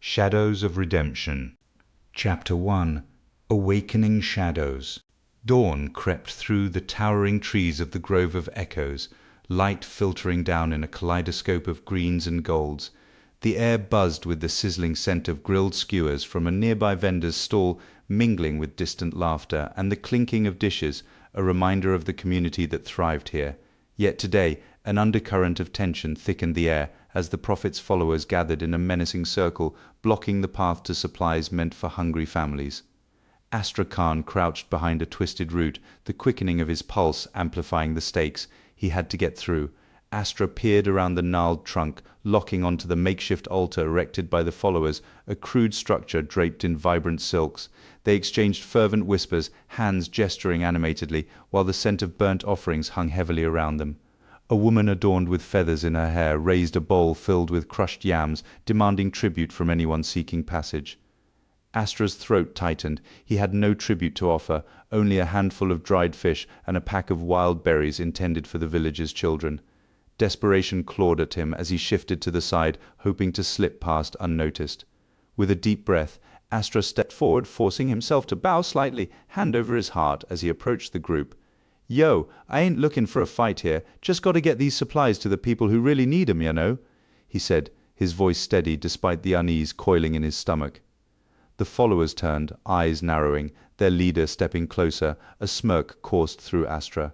Shadows of Redemption. Chapter 1. Awakening Shadows. Dawn crept through the towering trees of the Grove of Echoes, light filtering down in a kaleidoscope of greens and golds. The air buzzed with the sizzling scent of grilled skewers from a nearby vendor's stall, mingling with distant laughter and the clinking of dishes, a reminder of the community that thrived here. Yet today an undercurrent of tension thickened the air as the prophet's followers gathered in a menacing circle, blocking the path to supplies meant for hungry families. Astra Karn crouched behind a twisted root, the quickening of his pulse amplifying the stakes. He had to get through. Astra peered around the gnarled trunk, locking onto the makeshift altar erected by the followers, a crude structure draped in vibrant silks. They exchanged fervent whispers, hands gesturing animatedly, while the scent of burnt offerings hung heavily around them. A woman adorned with feathers in her hair raised a bowl filled with crushed yams, demanding tribute from anyone seeking passage. Astra's throat tightened. He had no tribute to offer, only a handful of dried fish and a pack of wild berries intended for the village's children. Desperation clawed at him as he shifted to the side, hoping to slip past unnoticed. With a deep breath, Astra stepped forward, forcing himself to bow slightly, hand over his heart, as he approached the group. "Yo, I ain't looking for a fight here, just gotta get these supplies to the people who really need 'em, you know," he said, his voice steady despite the unease coiling in his stomach. The followers turned, eyes narrowing, their leader stepping closer. A smirk coursed through Astra.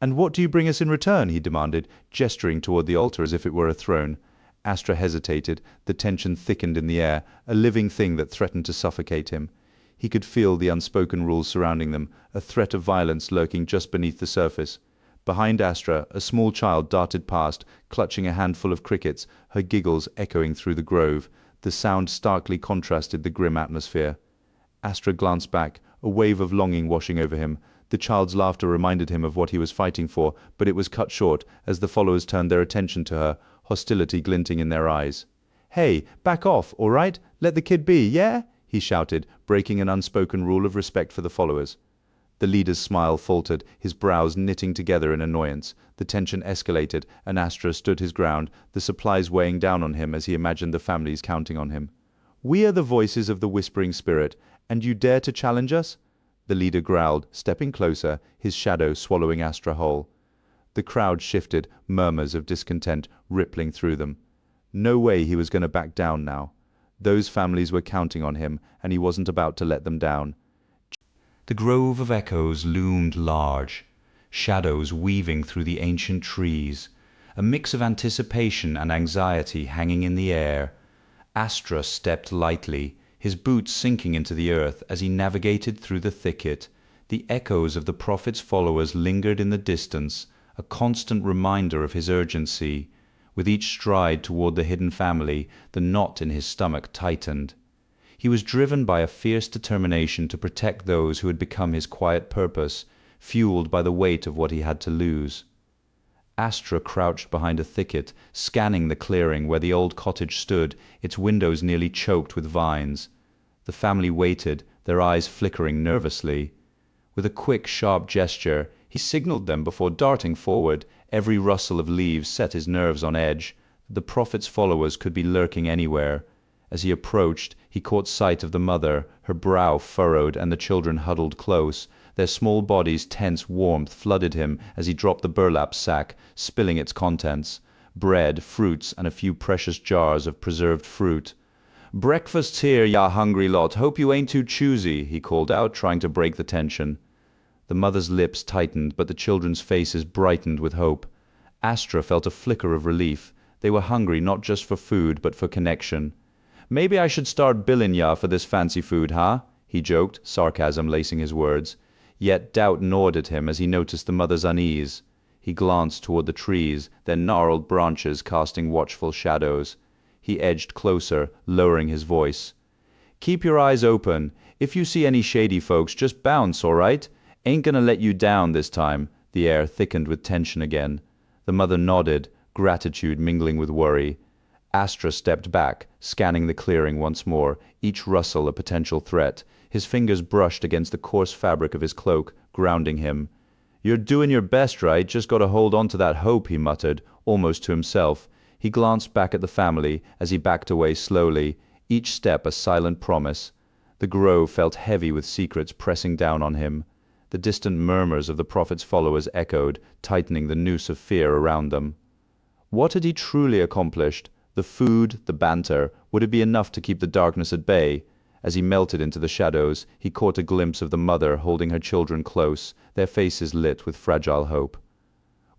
"And what do you bring us in return?" he demanded, gesturing toward the altar as if it were a throne. Astra hesitated, the tension thickened in the air, a living thing that threatened to suffocate him. He could feel the unspoken rules surrounding them, a threat of violence lurking just beneath the surface. Behind Astra, a small child darted past, clutching a handful of crickets, her giggles echoing through the grove. The sound starkly contrasted the grim atmosphere. Astra glanced back, a wave of longing washing over him. The child's laughter reminded him of what he was fighting for, but it was cut short as the followers turned their attention to her, hostility glinting in their eyes. "Hey, back off, all right? Let the kid be, yeah?" he shouted, breaking an unspoken rule of respect for the followers. The leader's smile faltered, his brows knitting together in annoyance. The tension escalated, and Astra stood his ground, the supplies weighing down on him as he imagined the families counting on him. "We are the voices of the Whispering Spirit, and you dare to challenge us?" The leader growled, stepping closer, his shadow swallowing Astra whole. The crowd shifted, murmurs of discontent rippling through them. No way he was going to back down now. Those families were counting on him, and he wasn't about to let them down. The Grove of Echoes loomed large, shadows weaving through the ancient trees, a mix of anticipation and anxiety hanging in the air. Astra stepped lightly, his boots sinking into the earth as he navigated through the thicket. The echoes of the prophet's followers lingered in the distance, a constant reminder of his urgency. With each stride toward the hidden family, the knot in his stomach tightened. He was driven by a fierce determination to protect those who had become his quiet purpose, fueled by the weight of what he had to lose. Astra crouched behind a thicket, scanning the clearing where the old cottage stood, its windows nearly choked with vines. The family waited, their eyes flickering nervously. With a quick, sharp gesture, he signaled them before darting forward. Every rustle of leaves set his nerves on edge. The prophet's followers could be lurking anywhere. As he approached, he caught sight of the mother, her brow furrowed and the children huddled close. Their small bodies' tense warmth flooded him as he dropped the burlap sack, spilling its contents. Bread, fruits, and a few precious jars of preserved fruit. "Breakfast's here, ya hungry lot. Hope you ain't too choosy," he called out, trying to break the tension. The mother's lips tightened, but the children's faces brightened with hope. Astra felt a flicker of relief. They were hungry not just for food, but for connection. "Maybe I should start billing ya for this fancy food, huh?" he joked, sarcasm lacing his words. Yet doubt gnawed at him as he noticed the mother's unease. He glanced toward the trees, their gnarled branches casting watchful shadows. He edged closer, lowering his voice. "Keep your eyes open. If you see any shady folks, just bounce, all right? Ain't gonna let you down this time." The air thickened with tension again. The mother nodded, gratitude mingling with worry. Astra stepped back, scanning the clearing once more, each rustle a potential threat. His fingers brushed against the coarse fabric of his cloak, grounding him. "You're doing your best, right? Just gotta hold on to that hope," he muttered, almost to himself. He glanced back at the family as he backed away slowly. each step a silent promise. The grove felt heavy with secrets pressing down on him. The distant murmurs of the prophet's followers echoed, tightening the noose of fear around them. What had he truly accomplished? The food, the banter, would it be enough to keep the darkness at bay? As he melted into the shadows, he caught a glimpse of the mother holding her children close, their faces lit with fragile hope.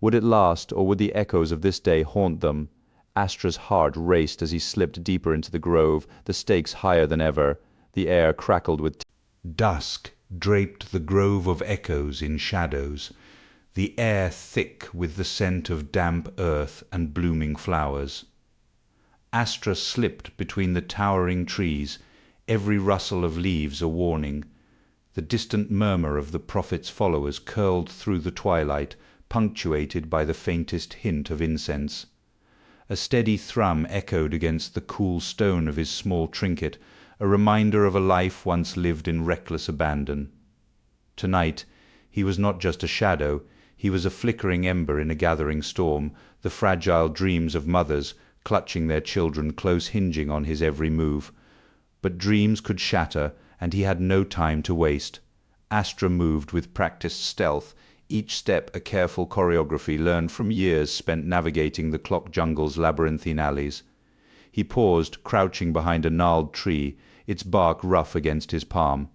Would it last, or would the echoes of this day haunt them? Astra's heart raced as he slipped deeper into the grove, the stakes higher than ever. The air crackled with Dusk draped the grove of echoes in shadows, the air thick with the scent of damp earth and blooming flowers. Astra slipped between the towering trees, every rustle of leaves a warning. The distant murmur of the prophet's followers curled through the twilight, punctuated by the faintest hint of incense. A steady thrum echoed against the cool stone of his small trinket, a reminder of a life once lived in reckless abandon. Tonight he was not just a shadow, he was a flickering ember in a gathering storm, the fragile dreams of mothers, clutching their children close hinging on his every move. But dreams could shatter, and he had no time to waste. Astra moved with practiced stealth, each step a careful choreography learned from years spent navigating the clock jungle's labyrinthine alleys. He paused, crouching behind a gnarled tree, its bark rough against his palm.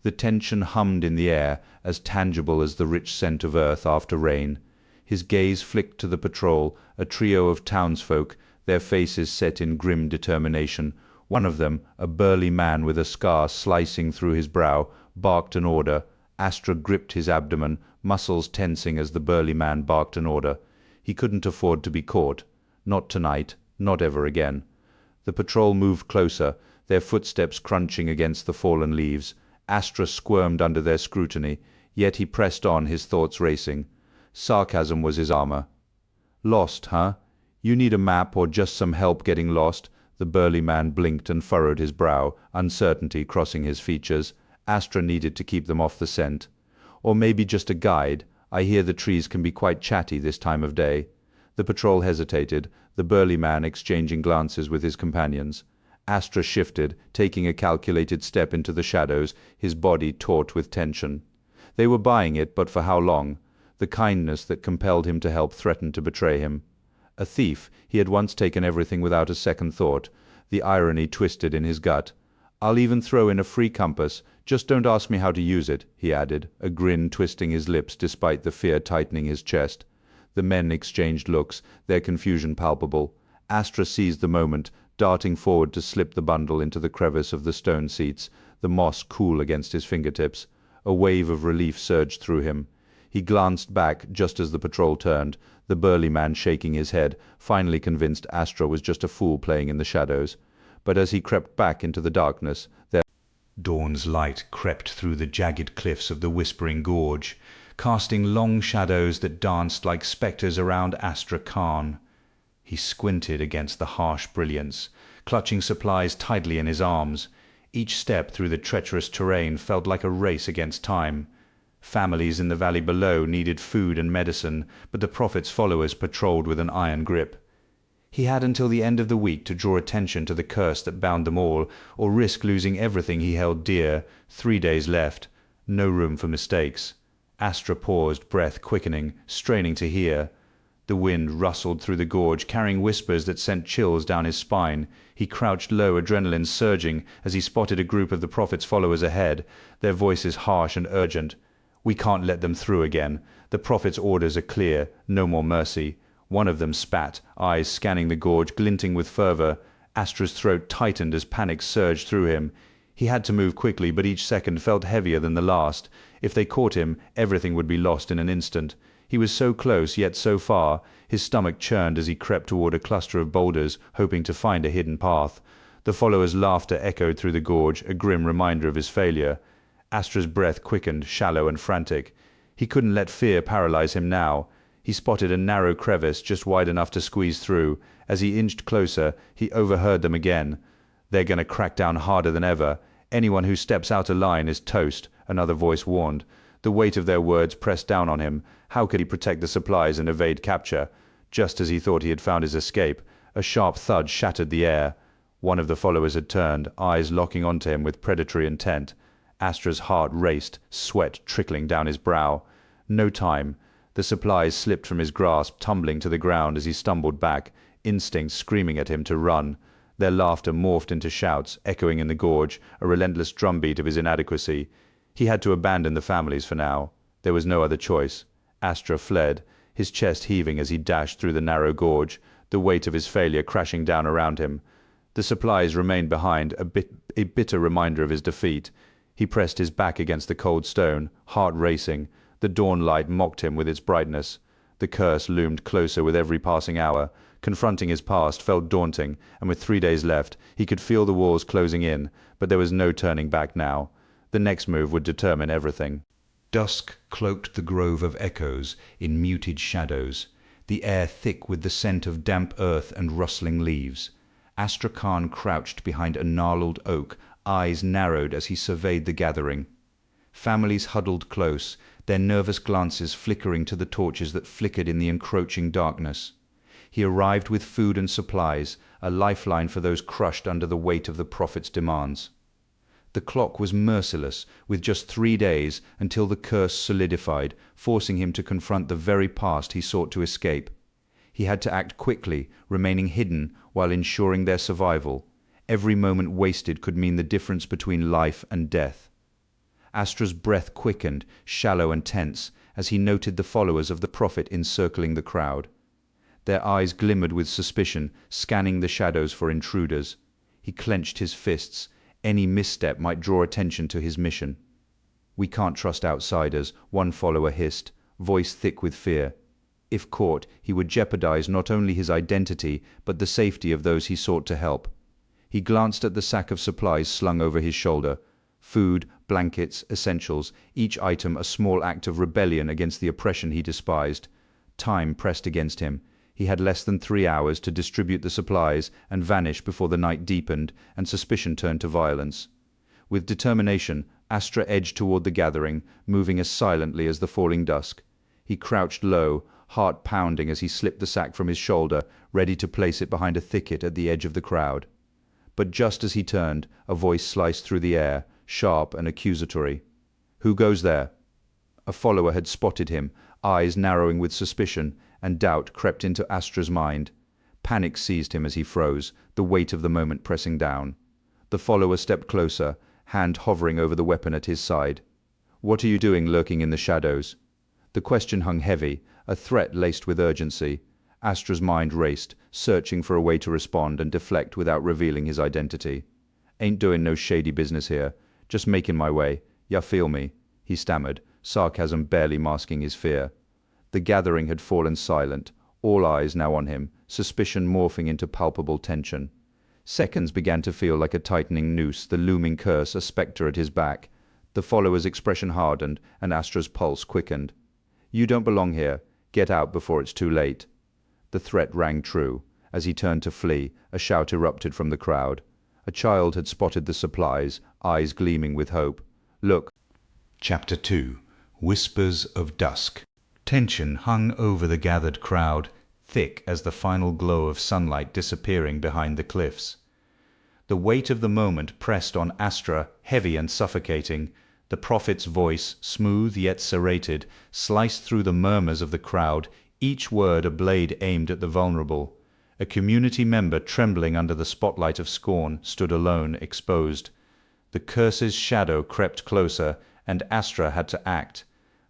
The tension hummed in the air, as tangible as the rich scent of earth after rain. His gaze flicked to the patrol, a trio of townsfolk, their faces set in grim determination. One of them, a burly man with a scar slicing through his brow, barked an order. Astra gripped his abdomen, muscles tensing as the burly man barked an order. He couldn't afford to be caught. Not tonight, not ever again. The patrol moved closer, their footsteps crunching against the fallen leaves. Astra squirmed under their scrutiny, yet he pressed on, his thoughts racing. Sarcasm was his armor. "Lost, huh? You need a map or just some help getting lost?" The burly man blinked and furrowed his brow, uncertainty crossing his features. Astra needed to keep them off the scent. "Or maybe just a guide. I hear the trees can be quite chatty this time of day." The patrol hesitated, the burly man exchanging glances with his companions. Astra shifted, taking a calculated step into the shadows, his body taut with tension. They were buying it, but for how long? The kindness that compelled him to help threatened to betray him. A thief, he had once taken everything without a second thought. The irony twisted in his gut. "I'll even throw in a free compass. Just don't ask me how to use it," he added, a grin twisting his lips despite the fear tightening his chest. The men exchanged looks, their confusion palpable. Astra seized the moment, darting forward to slip the bundle into the crevice of the stone seats, the moss cool against his fingertips. A wave of relief surged through him. He glanced back just as the patrol turned, the burly man shaking his head, finally convinced Astra was just a fool playing in the shadows. But as he crept back into the darkness, dawn's light crept through the jagged cliffs of the Whispering Gorge, casting long shadows that danced like spectres around Astra Karn. He squinted against the harsh brilliance, clutching supplies tightly in his arms. Each step through the treacherous terrain felt like a race against time. Families in the valley below needed food and medicine, but the prophet's followers patrolled with an iron grip. He had until the end of the week to draw attention to the curse that bound them all, or risk losing everything he held dear. 3 days left. No room for mistakes. Astra paused, breath quickening, straining to hear. The wind rustled through the gorge, carrying whispers that sent chills down his spine. He crouched low, adrenaline surging, as he spotted a group of the prophet's followers ahead, their voices harsh and urgent. "We can't let them through again. The prophet's orders are clear. No more mercy." One of them spat, eyes scanning the gorge, glinting with fervor. Astra's throat tightened as panic surged through him. He had to move quickly, but each second felt heavier than the last. If they caught him, everything would be lost in an instant. He was so close, yet so far. His stomach churned as he crept toward a cluster of boulders, hoping to find a hidden path. The followers' laughter echoed through the gorge, a grim reminder of his failure. Astra's breath quickened, shallow and frantic. He couldn't let fear paralyze him now. He spotted a narrow crevice just wide enough to squeeze through. As he inched closer, he overheard them again. "They're going to crack down harder than ever. Anyone who steps out of line is toast," another voice warned. The weight of their words pressed down on him. How could he protect the supplies and evade capture? Just as he thought he had found his escape, a sharp thud shattered the air. One of the followers had turned, eyes locking onto him with predatory intent. Astra's heart raced, sweat trickling down his brow. No time. The supplies slipped from his grasp, tumbling to the ground as he stumbled back, instinct screaming at him to run. Their laughter morphed into shouts, echoing in the gorge, a relentless drumbeat of his inadequacy. He had to abandon the families for now. There was no other choice. Astra fled, his chest heaving as he dashed through the narrow gorge, the weight of his failure crashing down around him. The supplies remained behind, a bitter reminder of his defeat. He pressed his back against the cold stone, heart racing. The dawn light mocked him with its brightness. The curse loomed closer with every passing hour. Confronting his past felt daunting, and with 3 days left, he could feel the walls closing in, but there was no turning back now. The next move would determine everything. Dusk cloaked the grove of echoes in muted shadows, the air thick with the scent of damp earth and rustling leaves. Astra Karn crouched behind a gnarled oak, eyes narrowed as he surveyed the gathering. Families huddled close, their nervous glances flickering to the torches that flickered in the encroaching darkness. He arrived with food and supplies, a lifeline for those crushed under the weight of the prophet's demands. The clock was merciless, with just 3 days until the curse solidified, forcing him to confront the very past he sought to escape. He had to act quickly, remaining hidden while ensuring their survival. Every moment wasted could mean the difference between life and death. Astra's breath quickened, shallow and tense, as he noted the followers of the prophet encircling the crowd. Their eyes glimmered with suspicion, scanning the shadows for intruders. He clenched his fists. Any misstep might draw attention to his mission. "We can't trust outsiders," one follower hissed, voice thick with fear. If caught, he would jeopardize not only his identity, but the safety of those he sought to help. He glanced at the sack of supplies slung over his shoulder. Food, blankets, essentials, each item a small act of rebellion against the oppression he despised. Time pressed against him. He had less than 3 hours to distribute the supplies and vanish before the night deepened and suspicion turned to violence. With determination, Astra edged toward the gathering, moving as silently as the falling dusk. He crouched low, heart pounding as he slipped the sack from his shoulder, ready to place it behind a thicket at the edge of the crowd. But just as he turned, a voice sliced through the air, sharp and accusatory. "Who goes there?" A follower had spotted him, eyes narrowing with suspicion, and doubt crept into Astra's mind. Panic seized him as he froze, the weight of the moment pressing down. The follower stepped closer, hand hovering over the weapon at his side. "What are you doing lurking in the shadows?" The question hung heavy, a threat laced with urgency. Astra's mind raced, searching for a way to respond and deflect without revealing his identity. "Ain't doing no shady business here. Just making my way. Ya feel me?" he stammered, sarcasm barely masking his fear. The gathering had fallen silent, all eyes now on him, suspicion morphing into palpable tension. Seconds began to feel like a tightening noose, the looming curse a spectre at his back. The follower's expression hardened, and Astra's pulse quickened. "You don't belong here. Get out before it's too late." The threat rang true. As he turned to flee, a shout erupted from the crowd. A child had spotted the supplies, eyes gleaming with hope. "Look." Chapter 2. Whispers of Dusk. Tension hung over the gathered crowd, thick as the final glow of sunlight disappearing behind the cliffs. The weight of the moment pressed on Astra, heavy and suffocating. The prophet's voice, smooth yet serrated, sliced through the murmurs of the crowd, each word a blade aimed at the vulnerable. A community member, trembling under the spotlight of scorn, stood alone, exposed. The curse's shadow crept closer, and Astra had to act.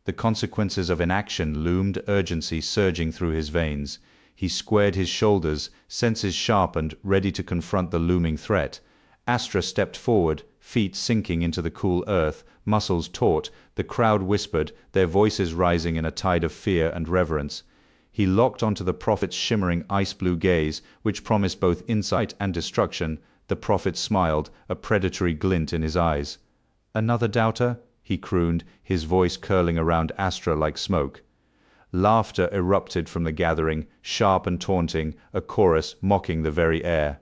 The consequences of inaction loomed, urgency surging through his veins. He squared his shoulders, senses sharpened, ready to confront the looming threat. Astra stepped forward, feet sinking into the cool earth, muscles taut. The crowd whispered, their voices rising in a tide of fear and reverence. He locked onto the prophet's shimmering ice-blue gaze, which promised both insight and destruction. The prophet smiled, a predatory glint in his eyes. "Another doubter?" he crooned, his voice curling around Astra like smoke. Laughter erupted from the gathering, sharp and taunting, a chorus mocking the very air.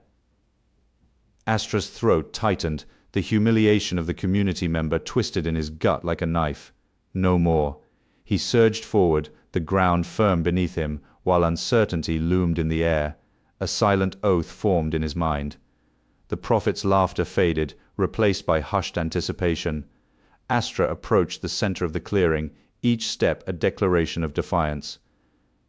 Astra's throat tightened, the humiliation of the community member twisted in his gut like a knife. No more. He surged forward, the ground firm beneath him, while uncertainty loomed in the air. A silent oath formed in his mind. The prophet's laughter faded, replaced by hushed anticipation. Astra approached the center of the clearing, each step a declaration of defiance.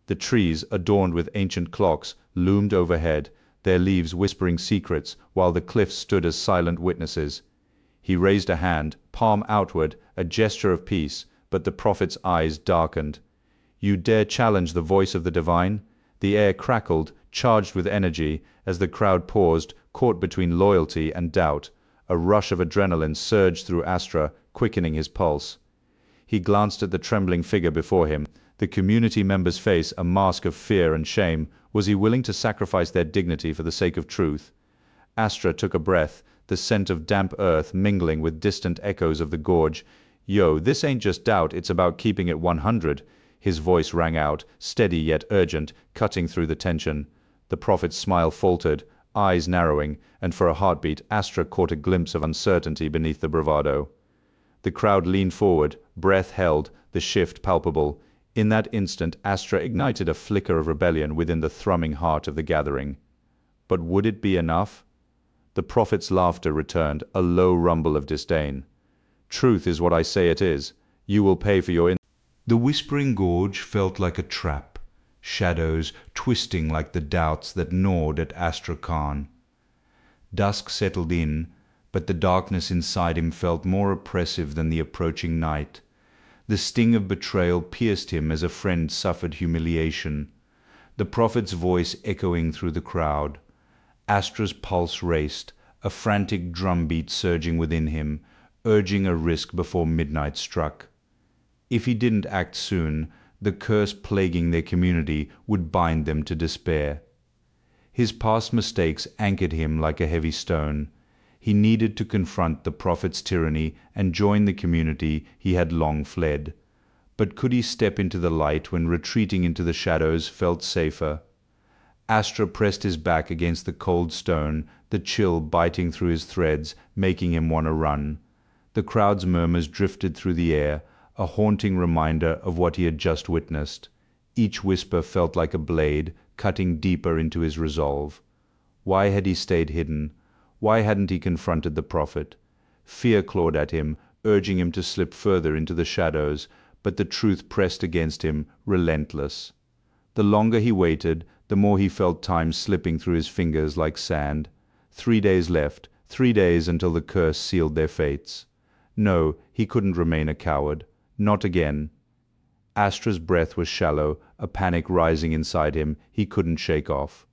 The trees, adorned with ancient clocks, loomed overhead, their leaves whispering secrets, while the cliffs stood as silent witnesses. He raised a hand, palm outward, a gesture of peace, but the prophet's eyes darkened. "You dare challenge the voice of the divine?" The air crackled, charged with energy, as the crowd paused, caught between loyalty and doubt. A rush of adrenaline surged through Astra, quickening his pulse. He glanced at the trembling figure before him, the community member's face a mask of fear and shame. Was he willing to sacrifice their dignity for the sake of truth? Astra took a breath, the scent of damp earth mingling with distant echoes of the gorge. "Yo, this ain't just doubt, it's about keeping it 100. His voice rang out, steady yet urgent, cutting through the tension. The prophet's smile faltered, eyes narrowing, and for a heartbeat Astra caught a glimpse of uncertainty beneath the bravado. The crowd leaned forward, breath held, the shift palpable. In that instant Astra ignited a flicker of rebellion within the thrumming heart of the gathering. But would it be enough? The prophet's laughter returned, a low rumble of disdain. "Truth is what I say it is. You will pay for your..." The whispering gorge felt like a trap, shadows twisting like the doubts that gnawed at Astra Karn. Dusk settled in, but the darkness inside him felt more oppressive than the approaching night. The sting of betrayal pierced him as a friend suffered humiliation. The prophet's voice echoing through the crowd. Astra's pulse raced, a frantic drumbeat surging within him, urging a risk before midnight struck. If he didn't act soon, the curse plaguing their community would bind them to despair. His past mistakes anchored him like a heavy stone. He needed to confront the prophet's tyranny and join the community he had long fled. But could he step into the light when retreating into the shadows felt safer? Astra pressed his back against the cold stone, the chill biting through his threads, making him want to run. The crowd's murmurs drifted through the air, a haunting reminder of what he had just witnessed. Each whisper felt like a blade, cutting deeper into his resolve. Why had he stayed hidden? Why hadn't he confronted the prophet? Fear clawed at him, urging him to slip further into the shadows, but the truth pressed against him, relentless. The longer he waited, the more he felt time slipping through his fingers like sand. 3 days left, 3 days until the curse sealed their fates. No, he couldn't remain a coward. Not again. Astra's breath was shallow, a panic rising inside him he couldn't shake off.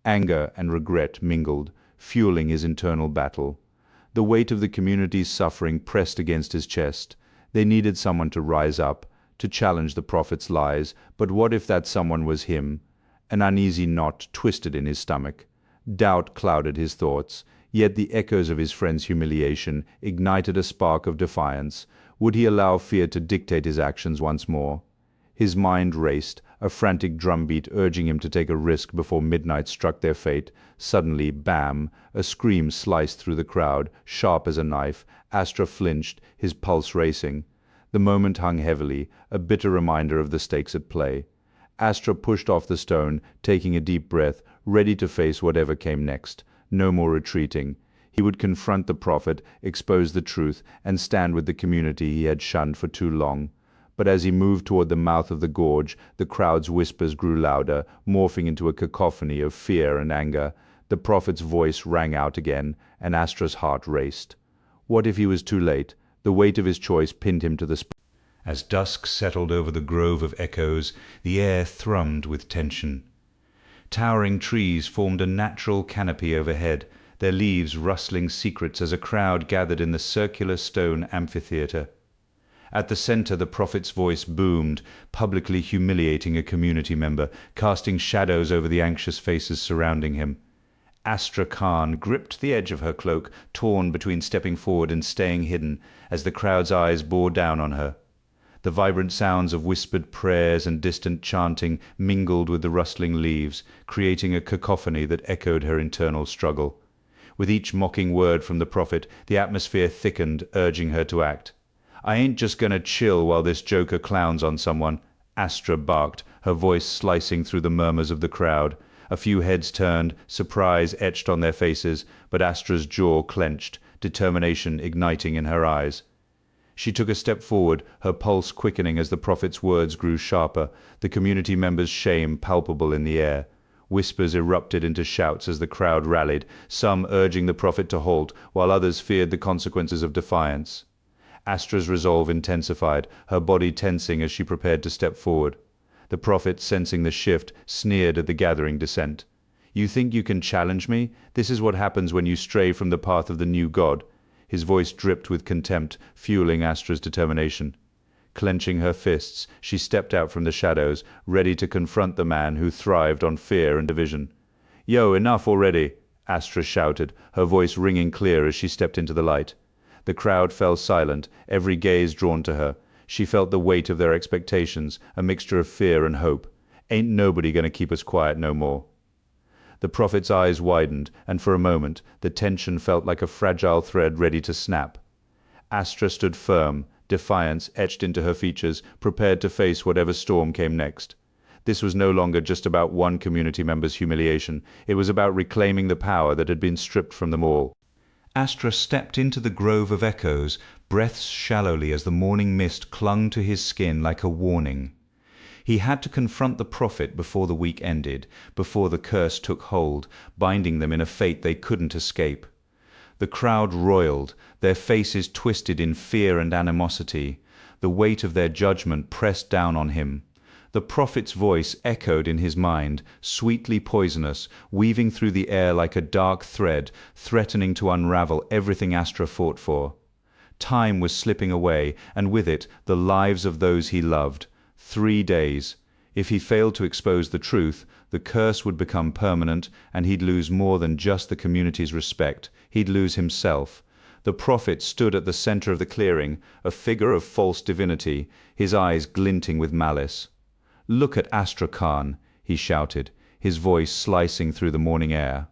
Anger and regret mingled, fueling his internal battle. The weight of the community's suffering pressed against his chest. They needed someone to rise up, to challenge the prophet's lies, but what if that someone was him? An uneasy knot twisted in his stomach. Doubt clouded his thoughts, yet the echoes of his friend's humiliation ignited a spark of defiance. Would he allow fear to dictate his actions once more? His mind raced, a frantic drumbeat urging him to take a risk before midnight struck their fate. Suddenly, bam! A scream sliced through the crowd, sharp as a knife. Astra flinched, his pulse racing. The moment hung heavily, a bitter reminder of the stakes at play. Astra pushed off the stone, taking a deep breath, ready to face whatever came next. No more retreating. He would confront the prophet, expose the truth, and stand with the community he had shunned for too long. But as he moved toward the mouth of the gorge, the crowd's whispers grew louder, morphing into a cacophony of fear and anger. The prophet's voice rang out again, and Astra's heart raced. What if he was too late? The weight of his choice pinned him to the spot. As dusk settled over the grove of echoes, the air thrummed with tension. Towering trees formed a natural canopy overhead, their leaves rustling secrets as a crowd gathered in the circular stone amphitheater. At the center, the prophet's voice boomed, publicly humiliating a community member, casting shadows over the anxious faces surrounding him. Astra Karn gripped the edge of her cloak, torn between stepping forward and staying hidden, as the crowd's eyes bore down on her. The vibrant sounds of whispered prayers and distant chanting mingled with the rustling leaves, creating a cacophony that echoed her internal struggle. With each mocking word from the prophet, the atmosphere thickened, urging her to act. "I ain't just gonna chill while this joker clowns on someone," Astra barked, her voice slicing through the murmurs of the crowd. A few heads turned, surprise etched on their faces, but Astra's jaw clenched, determination igniting in her eyes. She took a step forward, her pulse quickening as the prophet's words grew sharper, the community members' shame palpable in the air. Whispers erupted into shouts as the crowd rallied, some urging the prophet to halt, while others feared the consequences of defiance. Astra's resolve intensified, her body tensing as she prepared to step forward. The prophet, sensing the shift, sneered at the gathering dissent. "You think you can challenge me? This is what happens when you stray from the path of the new God." His voice dripped with contempt, fueling Astra's determination. Clenching her fists, she stepped out from the shadows, ready to confront the man who thrived on fear and division. "Yo, enough already!" Astra shouted, her voice ringing clear as she stepped into the light. The crowd fell silent, every gaze drawn to her. She felt the weight of their expectations, a mixture of fear and hope. "Ain't nobody gonna keep us quiet no more." The prophet's eyes widened, and for a moment, the tension felt like a fragile thread ready to snap. Astra stood firm, defiance etched into her features, prepared to face whatever storm came next. This was no longer just about one community member's humiliation. It was about reclaiming the power that had been stripped from them all. Astra stepped into the grove of echoes, breaths shallowly as the morning mist clung to his skin like a warning. He had to confront the prophet before the week ended, before the curse took hold, binding them in a fate they couldn't escape. The crowd roiled, their faces twisted in fear and animosity. The weight of their judgment pressed down on him. The prophet's voice echoed in his mind, sweetly poisonous, weaving through the air like a dark thread, threatening to unravel everything Astra fought for. Time was slipping away, and with it the lives of those he loved. 3 days. If he failed to expose the truth, the curse would become permanent, and he'd lose more than just the community's respect. He'd lose himself. The prophet stood at the center of the clearing, a figure of false divinity, his eyes glinting with malice. "Look at Astra, Karn," he shouted, his voice slicing through the morning air.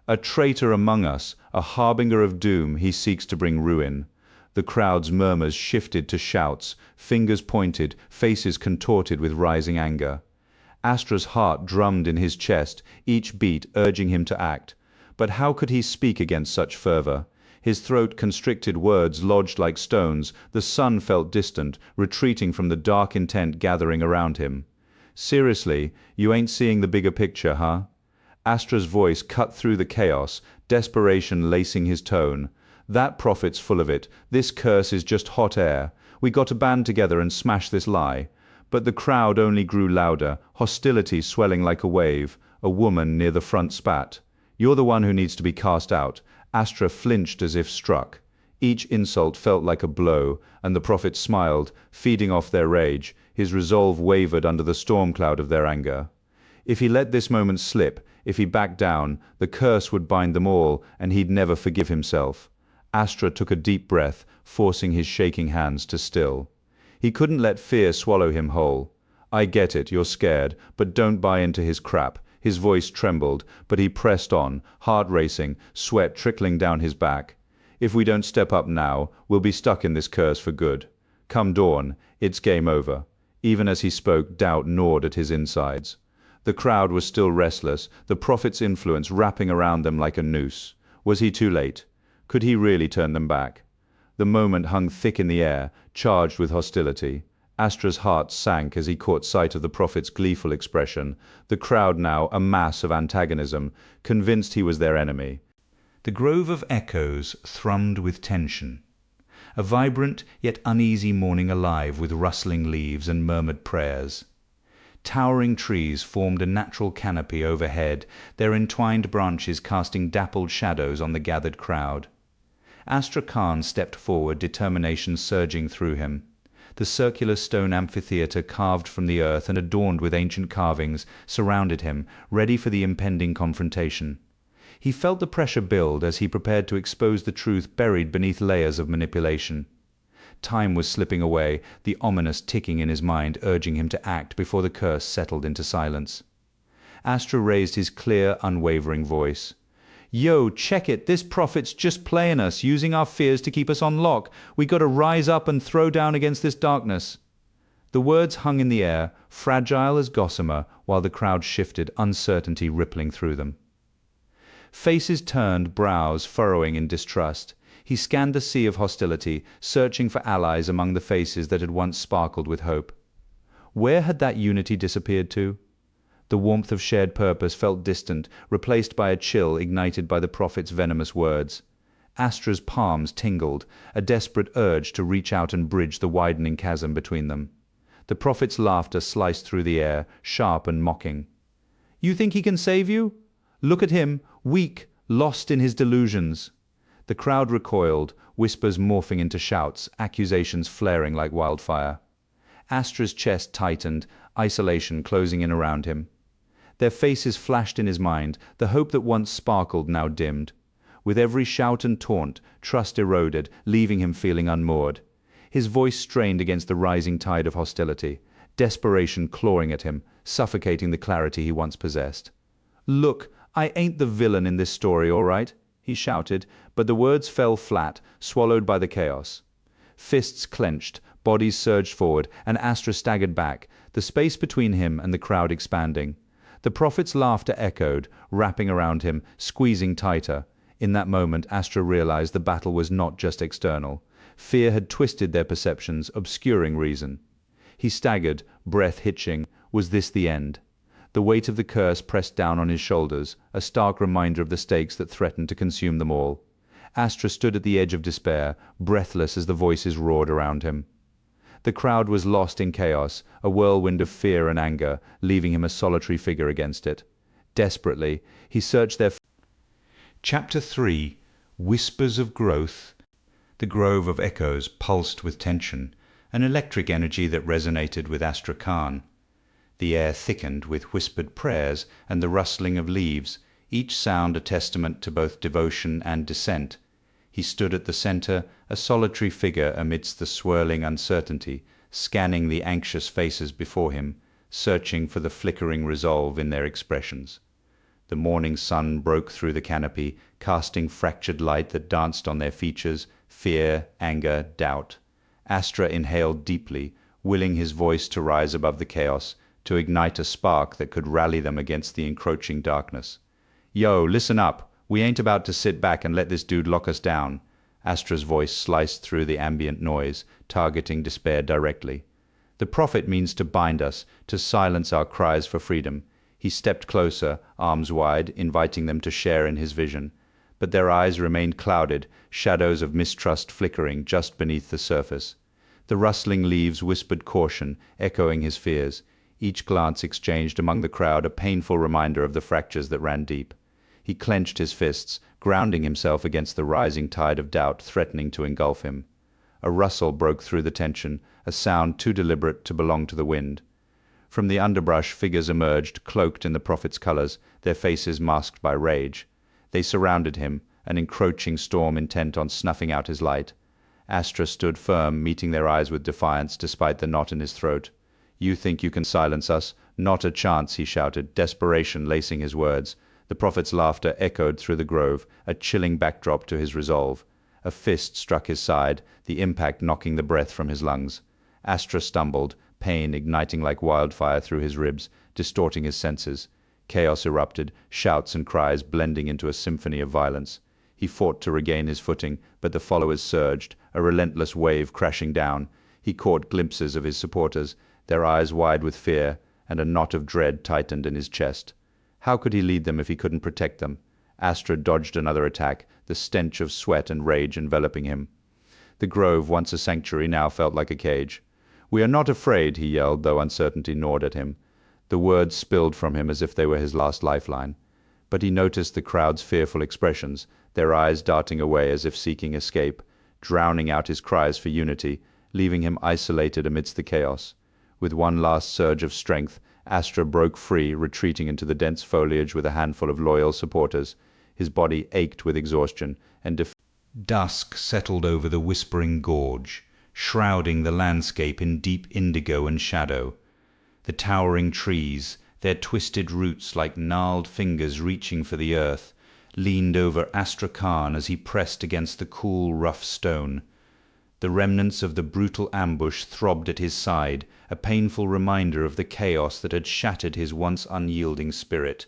"A traitor among us, a harbinger of doom, he seeks to bring ruin." The crowd's murmurs shifted to shouts, fingers pointed, faces contorted with rising anger. Astra's heart drummed in his chest, each beat urging him to act. But how could he speak against such fervor? His throat constricted, words lodged like stones. The sun felt distant, retreating from the dark intent gathering around him. "Seriously, you ain't seeing the bigger picture, huh?" Astra's voice cut through the chaos, desperation lacing his tone. "That prophet's full of it. This curse is just hot air. We got to band together and smash this lie." But the crowd only grew louder, hostility swelling like a wave. A woman near the front spat. "You're the one who needs to be cast out." Astra flinched as if struck. Each insult felt like a blow, and the prophet smiled, feeding off their rage. His resolve wavered under the storm cloud of their anger. If he let this moment slip, if he backed down, the curse would bind them all, and he'd never forgive himself. Astra took a deep breath, forcing his shaking hands to still. He couldn't let fear swallow him whole. "I get it, you're scared, but don't buy into his crap." His voice trembled, but he pressed on, heart racing, sweat trickling down his back. "If we don't step up now, we'll be stuck in this curse for good. Come dawn, it's game over." Even as he spoke, doubt gnawed at his insides. The crowd was still restless, the prophet's influence wrapping around them like a noose. Was he too late? Could he really turn them back? The moment hung thick in the air, charged with hostility. Astra's heart sank as he caught sight of the prophet's gleeful expression. The crowd now a mass of antagonism, convinced he was their enemy. The grove of echoes thrummed with tension. A vibrant yet uneasy morning alive with rustling leaves and murmured prayers. Towering trees formed a natural canopy overhead, their entwined branches casting dappled shadows on the gathered crowd. Astra Karn stepped forward, determination surging through him. The circular stone amphitheater carved from the earth and adorned with ancient carvings surrounded him, ready for the impending confrontation. He felt the pressure build as he prepared to expose the truth buried beneath layers of manipulation. Time was slipping away, the ominous ticking in his mind urging him to act before the curse settled into silence. Astra raised his clear, unwavering voice. "Yo, check it, this prophet's just playing us, using our fears to keep us on lock. We gotta rise up and throw down against this darkness." The words hung in the air, fragile as gossamer, while the crowd shifted, uncertainty rippling through them. Faces turned, brows furrowing in distrust. He scanned the sea of hostility, searching for allies among the faces that had once sparkled with hope. Where had that unity disappeared to? The warmth of shared purpose felt distant, replaced by a chill ignited by the prophet's venomous words. Astra's palms tingled, a desperate urge to reach out and bridge the widening chasm between them. The prophet's laughter sliced through the air, sharp and mocking. "You think he can save you? Look at him, weak, lost in his delusions." The crowd recoiled, whispers morphing into shouts, accusations flaring like wildfire. Astra's chest tightened, isolation closing in around him. Their faces flashed in his mind, the hope that once sparkled now dimmed. With every shout and taunt, trust eroded, leaving him feeling unmoored. His voice strained against the rising tide of hostility, desperation clawing at him, suffocating the clarity he once possessed. "Look, I ain't the villain in this story, all right," he shouted, but the words fell flat, swallowed by the chaos. Fists clenched, bodies surged forward, and Astra staggered back, the space between him and the crowd expanding. The prophet's laughter echoed, wrapping around him, squeezing tighter. In that moment, Astra realized the battle was not just external. Fear had twisted their perceptions, obscuring reason. He staggered, breath hitching. Was this the end? The weight of the curse pressed down on his shoulders, a stark reminder of the stakes that threatened to consume them all. Astra stood at the edge of despair, breathless as the voices roared around him. The crowd was lost in chaos, a whirlwind of fear and anger, leaving him a solitary figure against it. Desperately, he searched their... Chapter 3. Whispers of Growth. The grove of echoes pulsed with tension, an electric energy that resonated with Astra Karn. The air thickened with whispered prayers and the rustling of leaves, each sound a testament to both devotion and dissent. He stood at the center, a solitary figure amidst the swirling uncertainty, scanning the anxious faces before him, searching for the flickering resolve in their expressions. The morning sun broke through the canopy, casting fractured light that danced on their features, fear, anger, doubt. Astra inhaled deeply, willing his voice to rise above the chaos, to ignite a spark that could rally them against the encroaching darkness. "Yo, listen up. We ain't about to sit back and let this dude lock us down." Astra's voice sliced through the ambient noise, targeting despair directly. "The prophet means to bind us, to silence our cries for freedom." He stepped closer, arms wide, inviting them to share in his vision. But their eyes remained clouded, shadows of mistrust flickering just beneath the surface. The rustling leaves whispered caution, echoing his fears. Each glance exchanged among the crowd a painful reminder of the fractures that ran deep. He clenched his fists, grounding himself against the rising tide of doubt threatening to engulf him. A rustle broke through the tension, a sound too deliberate to belong to the wind. From the underbrush figures emerged, cloaked in the prophet's colors, their faces masked by rage. They surrounded him, an encroaching storm intent on snuffing out his light. Astra stood firm, meeting their eyes with defiance despite the knot in his throat. "You think you can silence us? Not a chance," he shouted, desperation lacing his words. The prophet's laughter echoed through the grove, a chilling backdrop to his resolve. A fist struck his side, the impact knocking the breath from his lungs. Astra stumbled, pain igniting like wildfire through his ribs, distorting his senses. Chaos erupted, shouts and cries blending into a symphony of violence. He fought to regain his footing, but the followers surged, a relentless wave crashing down. He caught glimpses of his supporters, their eyes wide with fear, and a knot of dread tightened in his chest. How could he lead them if he couldn't protect them? Astra dodged another attack, the stench of sweat and rage enveloping him. The grove, once a sanctuary, now felt like a cage. "We are not afraid," he yelled, though uncertainty gnawed at him. The words spilled from him as if they were his last lifeline. But he noticed the crowd's fearful expressions, their eyes darting away as if seeking escape, drowning out his cries for unity, leaving him isolated amidst the chaos. With one last surge of strength, Astra broke free, retreating into the dense foliage with a handful of loyal supporters. His body ached with exhaustion, and dusk settled over the whispering gorge, shrouding the landscape in deep indigo and shadow. The towering trees, their twisted roots like gnarled fingers reaching for the earth, leaned over Astra Karn as he pressed against the cool, rough stone. The remnants of the brutal ambush throbbed at his side, a painful reminder of the chaos that had shattered his once unyielding spirit.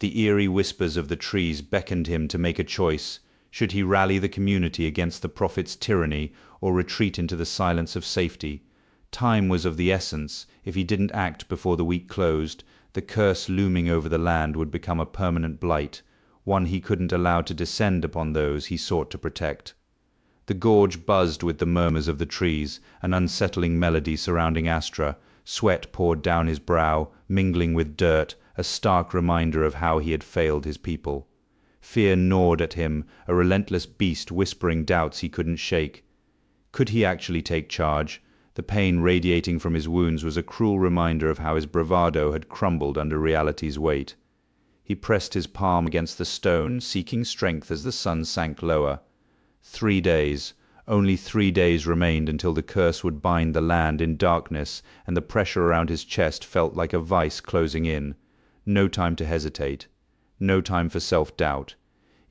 The eerie whispers of the trees beckoned him to make a choice. Should he rally the community against the prophet's tyranny or retreat into the silence of safety? Time was of the essence. If he didn't act before the week closed, the curse looming over the land would become a permanent blight, one he couldn't allow to descend upon those he sought to protect. The gorge buzzed with the murmurs of the trees, an unsettling melody surrounding Astra. Sweat poured down his brow, mingling with dirt, a stark reminder of how he had failed his people. Fear gnawed at him, a relentless beast whispering doubts he couldn't shake. Could he actually take charge? The pain radiating from his wounds was a cruel reminder of how his bravado had crumbled under reality's weight. He pressed his palm against the stone, seeking strength as the sun sank lower. 3 days, only 3 days remained until the curse would bind the land in darkness, and the pressure around his chest felt like a vice closing in. No time to hesitate, no time for self-doubt.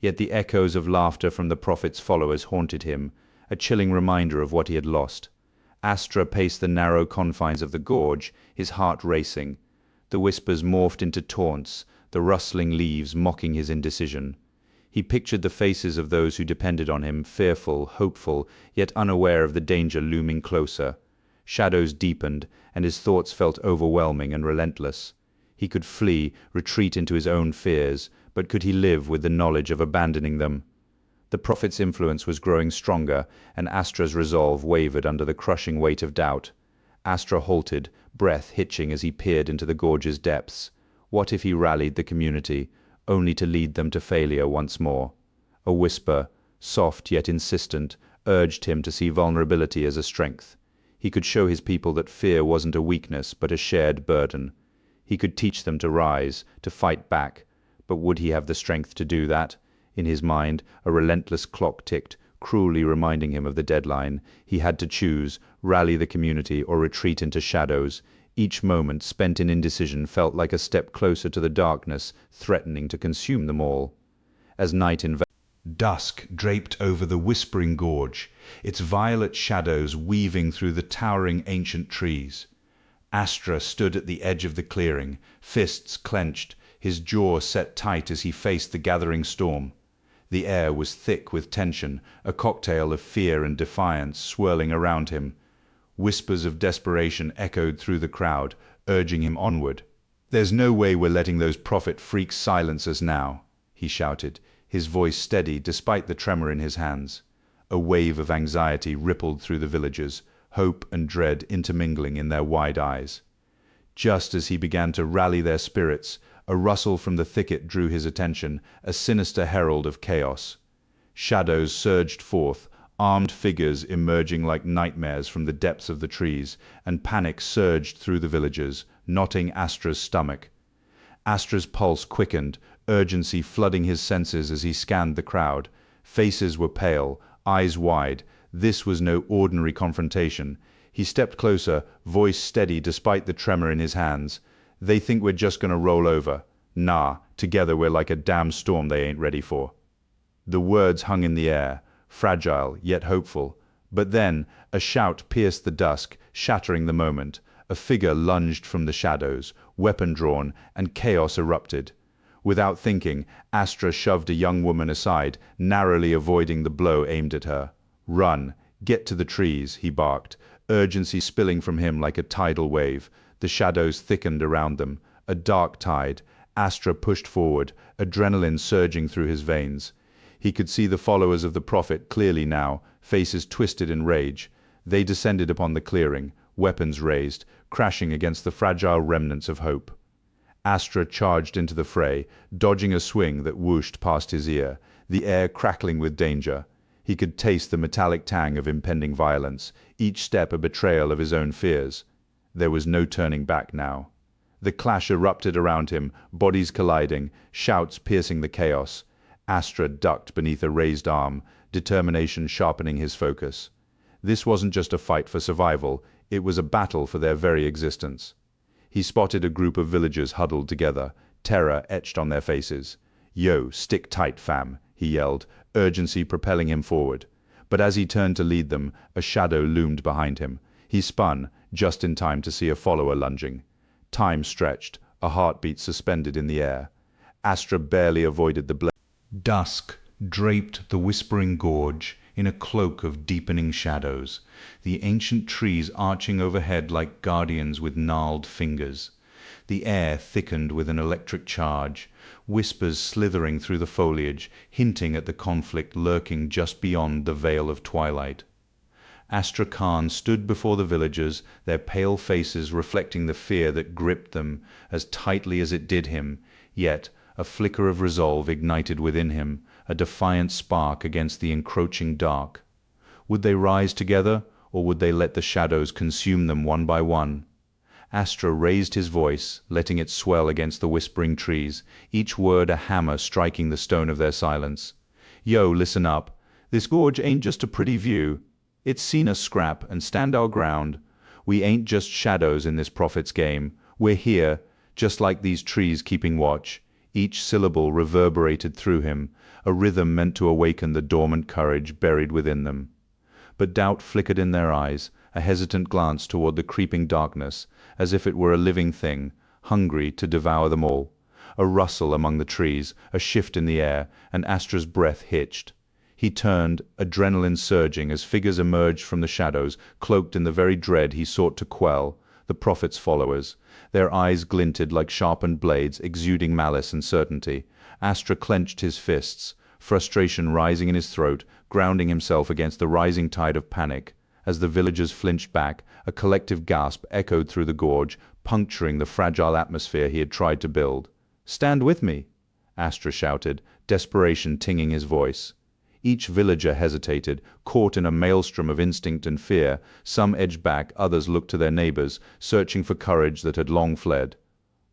Yet the echoes of laughter from the prophet's followers haunted him, a chilling reminder of what he had lost. Astra paced the narrow confines of the gorge, his heart racing. The whispers morphed into taunts, the rustling leaves mocking his indecision. He pictured the faces of those who depended on him, fearful, hopeful, yet unaware of the danger looming closer. Shadows deepened, and his thoughts felt overwhelming and relentless. He could flee, retreat into his own fears, but could he live with the knowledge of abandoning them? The prophet's influence was growing stronger, and Astra's resolve wavered under the crushing weight of doubt. Astra halted, breath hitching as he peered into the gorge's depths. What if he rallied the community, only to lead them to failure once more? A whisper, soft yet insistent, urged him to see vulnerability as a strength. He could show his people that fear wasn't a weakness, but a shared burden. He could teach them to rise, to fight back, but would he have the strength to do that? In his mind, a relentless clock ticked, cruelly reminding him of the deadline. He had to choose, rally the community or retreat into shadows. Each moment spent in indecision felt like a step closer to the darkness, threatening to consume them all. As night dusk draped over the whispering gorge, its violet shadows weaving through the towering ancient trees. Astra stood at the edge of the clearing, fists clenched, his jaw set tight as he faced the gathering storm. The air was thick with tension, a cocktail of fear and defiance swirling around him. Whispers of desperation echoed through the crowd, urging him onward. "There's no way we're letting those prophet freaks silence us now," he shouted, his voice steady despite the tremor in his hands. A wave of anxiety rippled through the villagers, hope and dread intermingling in their wide eyes. Just as he began to rally their spirits, a rustle from the thicket drew his attention, a sinister herald of chaos. Shadows surged forth, armed figures emerging like nightmares from the depths of the trees, and panic surged through the villagers, knotting Astra's stomach. Astra's pulse quickened, urgency flooding his senses as he scanned the crowd. Faces were pale, eyes wide. This was no ordinary confrontation. He stepped closer, voice steady despite the tremor in his hands. "They think we're just gonna roll over. Nah, together we're like a damn storm they ain't ready for." The words hung in the air, fragile yet hopeful. But then a shout pierced the dusk, shattering the moment. A figure lunged from the shadows, weapon drawn, and chaos erupted. Without thinking, Astra shoved a young woman aside, narrowly avoiding the blow aimed at her. "Run! Get to the trees!" he barked, urgency spilling from him like a tidal wave. The shadows thickened around them, a dark tide. Astra pushed forward, adrenaline surging through his veins. He could see the followers of the prophet clearly now, faces twisted in rage. They descended upon the clearing, weapons raised, crashing against the fragile remnants of hope. Astra charged into the fray, dodging a swing that whooshed past his ear, the air crackling with danger. He could taste the metallic tang of impending violence, each step a betrayal of his own fears. There was no turning back now. The clash erupted around him, bodies colliding, shouts piercing the chaos. Astra ducked beneath a raised arm, determination sharpening his focus. This wasn't just a fight for survival, it was a battle for their very existence. He spotted a group of villagers huddled together, terror etched on their faces. "Yo, stick tight, fam," he yelled, urgency propelling him forward. But as he turned to lead them, a shadow loomed behind him. He spun, just in time to see a follower lunging. Time stretched, a heartbeat suspended in the air. Astra barely avoided the blade. Dusk draped the whispering gorge in a cloak of deepening shadows, the ancient trees arching overhead like guardians with gnarled fingers. The air thickened with an electric charge, whispers slithering through the foliage, hinting at the conflict lurking just beyond the veil of twilight. Astra Karn stood before the villagers, their pale faces reflecting the fear that gripped them as tightly as it did him, yet a flicker of resolve ignited within him, a defiant spark against the encroaching dark. Would they rise together, or would they let the shadows consume them one by one? Astra raised his voice, letting it swell against the whispering trees, each word a hammer striking the stone of their silence. "Yo, listen up. This gorge ain't just a pretty view. It's seen us scrap and stand our ground. We ain't just shadows in this prophet's game. We're here, just like these trees keeping watch." Each syllable reverberated through him, a rhythm meant to awaken the dormant courage buried within them. But doubt flickered in their eyes, a hesitant glance toward the creeping darkness, as if it were a living thing, hungry to devour them all. A rustle among the trees, a shift in the air, and Astra's breath hitched. He turned, adrenaline surging as figures emerged from the shadows, cloaked in the very dread he sought to quell, the prophet's followers. Their eyes glinted like sharpened blades, exuding malice and certainty. Astra clenched his fists, frustration rising in his throat, grounding himself against the rising tide of panic. As the villagers flinched back, a collective gasp echoed through the gorge, puncturing the fragile atmosphere he had tried to build. "Stand with me!" Astra shouted, desperation tinging his voice. Each villager hesitated, caught in a maelstrom of instinct and fear. Some edged back, others looked to their neighbors, searching for courage that had long fled.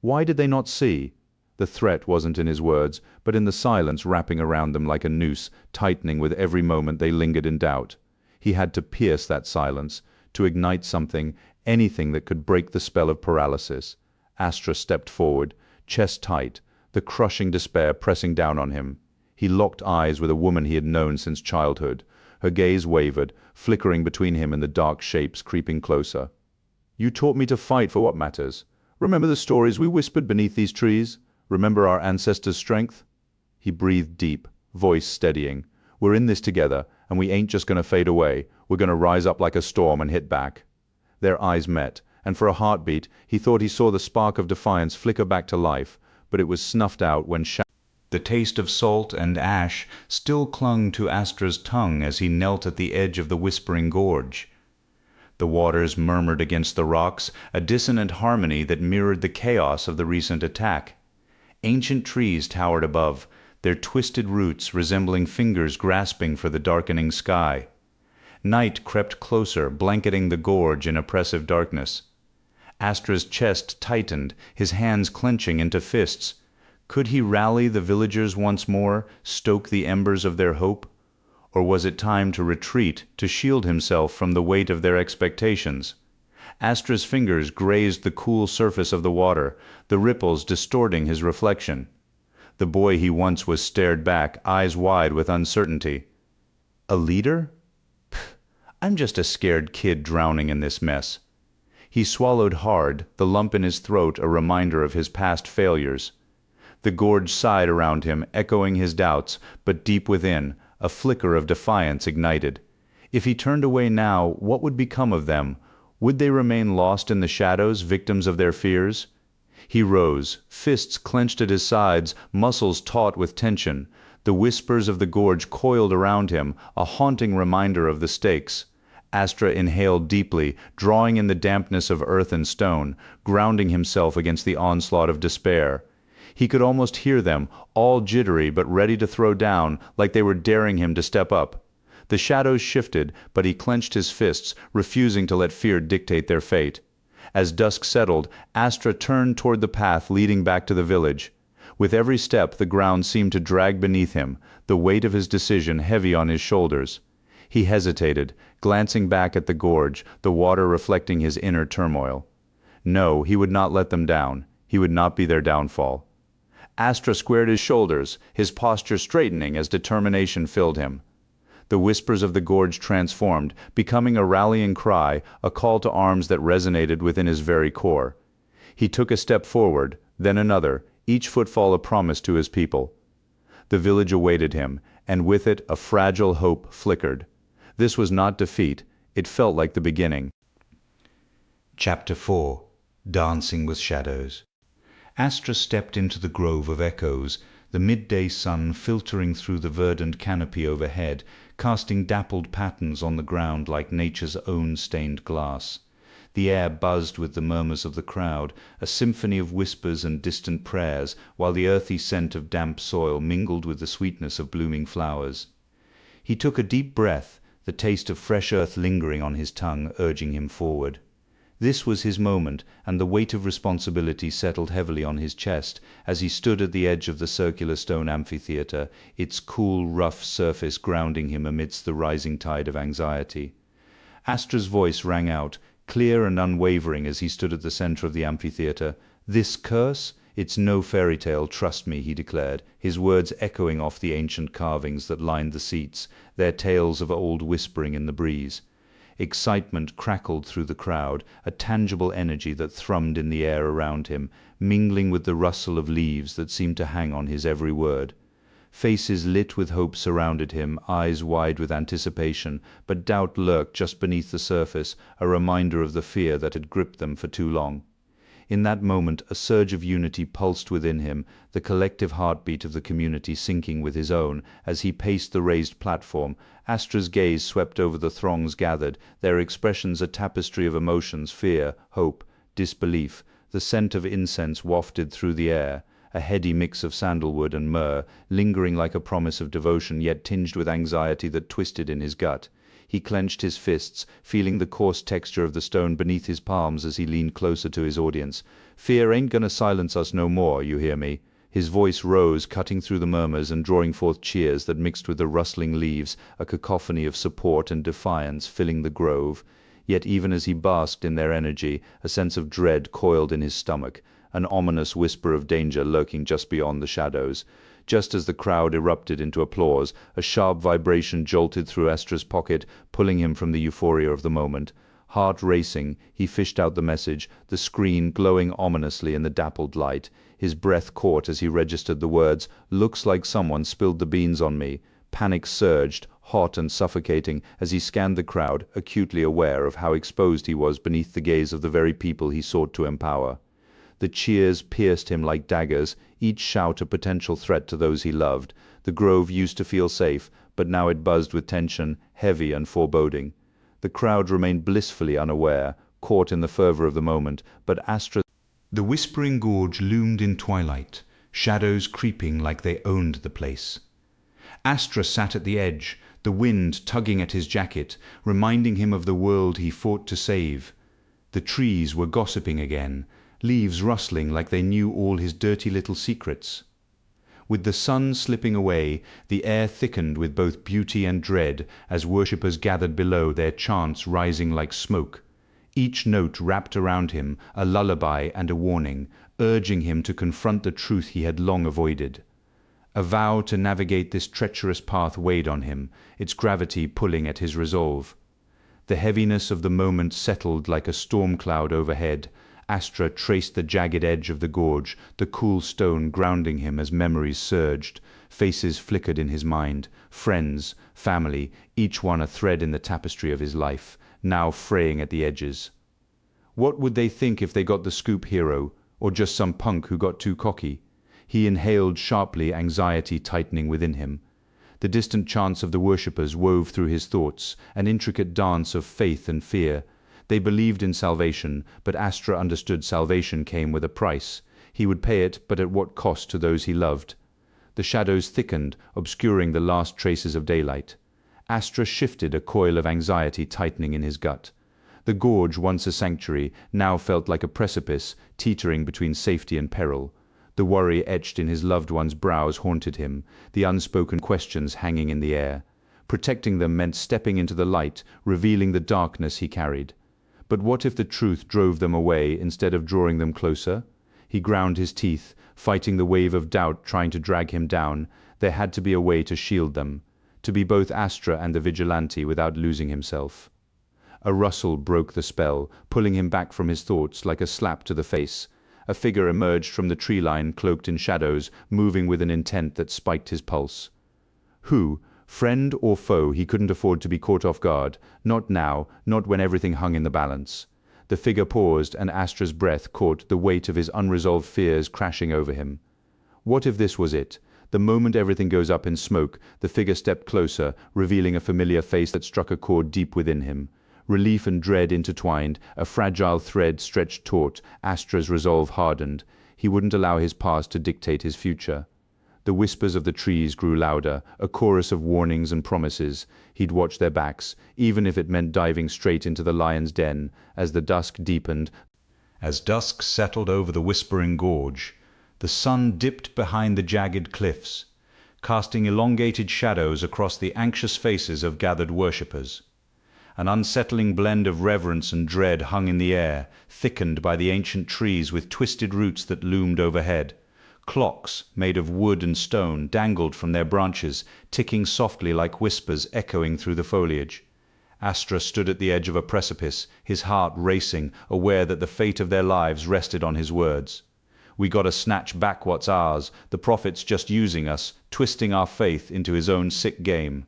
Why did they not see? The threat wasn't in his words, but in the silence wrapping around them like a noose, tightening with every moment they lingered in doubt. He had to pierce that silence, to ignite something, anything that could break the spell of paralysis. Astra stepped forward, chest tight, the crushing despair pressing down on him. He locked eyes with a woman he had known since childhood. Her gaze wavered, flickering between him and the dark shapes creeping closer. "You taught me to fight for what matters. Remember the stories we whispered beneath these trees? Remember our ancestors' strength?" He breathed deep, voice steadying. "We're in this together, and we ain't just gonna fade away. We're gonna rise up like a storm and hit back." Their eyes met, and for a heartbeat he thought he saw the spark of defiance flicker back to life, but it was snuffed out when the taste of salt and ash still clung to Astra's tongue as he knelt at the edge of the whispering gorge. The waters murmured against the rocks, a dissonant harmony that mirrored the chaos of the recent attack. Ancient trees towered above, their twisted roots resembling fingers grasping for the darkening sky. Night crept closer, blanketing the gorge in oppressive darkness. Astra's chest tightened, his hands clenching into fists. Could he rally the villagers once more, stoke the embers of their hope? Or was it time to retreat, to shield himself from the weight of their expectations? Astra's fingers grazed the cool surface of the water, the ripples distorting his reflection. The boy he once was stared back, eyes wide with uncertainty. A leader? Pfft, I'm just a scared kid drowning in this mess. He swallowed hard, the lump in his throat a reminder of his past failures. The gorge sighed around him, echoing his doubts, but deep within, a flicker of defiance ignited. If he turned away now, what would become of them? Would they remain lost in the shadows, victims of their fears? He rose, fists clenched at his sides, muscles taut with tension. The whispers of the gorge coiled around him, a haunting reminder of the stakes. Astra inhaled deeply, drawing in the dampness of earth and stone, grounding himself against the onslaught of despair. He could almost hear them, all jittery but ready to throw down, like they were daring him to step up. The shadows shifted, but he clenched his fists, refusing to let fear dictate their fate. As dusk settled, Astra turned toward the path leading back to the village. With every step the ground seemed to drag beneath him, the weight of his decision heavy on his shoulders. He hesitated, glancing back at the gorge, the water reflecting his inner turmoil. No, he would not let them down. He would not be their downfall. Astra squared his shoulders, his posture straightening as determination filled him. The whispers of the gorge transformed, becoming a rallying cry, a call to arms that resonated within his very core. He took a step forward, then another, each footfall a promise to his people. The village awaited him, and with it a fragile hope flickered. This was not defeat, it felt like the beginning. Chapter 4. Dancing with Shadows. Astra stepped into the grove of echoes, the midday sun filtering through the verdant canopy overhead, casting dappled patterns on the ground like nature's own stained glass. The air buzzed with the murmurs of the crowd, a symphony of whispers and distant prayers, while the earthy scent of damp soil mingled with the sweetness of blooming flowers. He took a deep breath, the taste of fresh earth lingering on his tongue, urging him forward. This was his moment, and the weight of responsibility settled heavily on his chest as he stood at the edge of the circular stone amphitheatre, its cool, rough surface grounding him amidst the rising tide of anxiety. Astra's voice rang out, clear and unwavering as he stood at the center of the amphitheatre. "This curse? It's no fairy tale, trust me," he declared, his words echoing off the ancient carvings that lined the seats, their tales of old whispering in the breeze. Excitement crackled through the crowd, a tangible energy that thrummed in the air around him, mingling with the rustle of leaves that seemed to hang on his every word. Faces lit with hope surrounded him, eyes wide with anticipation, but doubt lurked just beneath the surface, a reminder of the fear that had gripped them for too long. In that moment a surge of unity pulsed within him, the collective heartbeat of the community syncing with his own. As he paced the raised platform, Astra's gaze swept over the throngs gathered, their expressions a tapestry of emotions: fear, hope, disbelief. The scent of incense wafted through the air, a heady mix of sandalwood and myrrh, lingering like a promise of devotion, yet tinged with anxiety that twisted in his gut. He clenched his fists, feeling the coarse texture of the stone beneath his palms as he leaned closer to his audience. "Fear ain't gonna silence us no more, you hear me?" His voice rose, cutting through the murmurs and drawing forth cheers that mixed with the rustling leaves, a cacophony of support and defiance filling the grove. Yet even as he basked in their energy, a sense of dread coiled in his stomach, an ominous whisper of danger lurking just beyond the shadows. Just as the crowd erupted into applause, a sharp vibration jolted through Astra's pocket, pulling him from the euphoria of the moment. Heart racing, he fished out the message, the screen glowing ominously in the dappled light. His breath caught as he registered the words, "Looks like someone spilled the beans on me." Panic surged, hot and suffocating, as he scanned the crowd, acutely aware of how exposed he was beneath the gaze of the very people he sought to empower. The cheers pierced him like daggers, each shout a potential threat to those he loved. The grove used to feel safe, but now it buzzed with tension, heavy and foreboding. The crowd remained blissfully unaware, caught in the fervor of the moment, but Astra... The whispering gorge loomed in twilight, shadows creeping like they owned the place. Astra sat at the edge, the wind tugging at his jacket, reminding him of the world he fought to save. The trees were gossiping again, leaves rustling like they knew all his dirty little secrets. With the sun slipping away, the air thickened with both beauty and dread as worshippers gathered below, their chants rising like smoke. Each note wrapped around him a lullaby and a warning, urging him to confront the truth he had long avoided. A vow to navigate this treacherous path weighed on him, its gravity pulling at his resolve. The heaviness of the moment settled like a storm cloud overhead. Astra traced the jagged edge of the gorge, the cool stone grounding him as memories surged. Faces flickered in his mind, friends, family, each one a thread in the tapestry of his life, now fraying at the edges. What would they think if they got the scoop hero, or just some punk who got too cocky? He inhaled sharply, anxiety tightening within him. The distant chants of the worshippers wove through his thoughts, an intricate dance of faith and fear. They believed in salvation, but Astra understood salvation came with a price. He would pay it, but at what cost to those he loved? The shadows thickened, obscuring the last traces of daylight. Astra shifted, a coil of anxiety tightening in his gut. The gorge, once a sanctuary, now felt like a precipice, teetering between safety and peril. The worry etched in his loved one's brows haunted him, the unspoken questions hanging in the air. Protecting them meant stepping into the light, revealing the darkness he carried. But what if the truth drove them away instead of drawing them closer? He ground his teeth, fighting the wave of doubt trying to drag him down. There had to be a way to shield them. to be both Astra and the vigilante without losing himself. A rustle broke the spell, pulling him back from his thoughts like a slap to the face. A figure emerged from the tree line, cloaked in shadows, moving with an intent that spiked his pulse. Who, friend or foe, he couldn't afford to be caught off guard. Not now, not when everything hung in the balance. The figure paused, and Astra's breath caught the weight of his unresolved fears crashing over him. What if this was it? The moment everything goes up in smoke, the figure stepped closer, revealing a familiar face that struck a chord deep within him. Relief and dread intertwined, a fragile thread stretched taut. Astra's resolve hardened. He wouldn't allow his past to dictate his future. The whispers of the trees grew louder, a chorus of warnings and promises. He'd watch their backs, even if it meant diving straight into the lion's den. As the dusk deepened, as dusk settled over the whispering gorge, the sun dipped behind the jagged cliffs, casting elongated shadows across the anxious faces of gathered worshippers. An unsettling blend of reverence and dread hung in the air, thickened by the ancient trees with twisted roots that loomed overhead. Clocks, made of wood and stone, dangled from their branches, ticking softly like whispers echoing through the foliage. Astra stood at the edge of a precipice, his heart racing, aware that the fate of their lives rested on his words. "We gotta snatch back what's ours. The prophet's just using us, twisting our faith into his own sick game."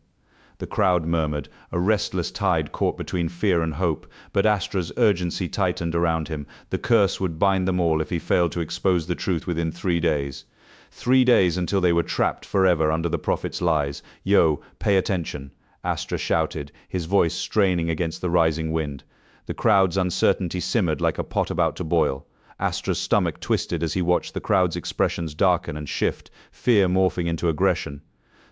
The crowd murmured, a restless tide caught between fear and hope, but Astra's urgency tightened around him. The curse would bind them all if he failed to expose the truth within 3 days. 3 days until they were trapped forever under the prophet's lies. "Yo, pay attention," Astra shouted, his voice straining against the rising wind. The crowd's uncertainty simmered like a pot about to boil. Astra's stomach twisted as he watched the crowd's expressions darken and shift, fear morphing into aggression.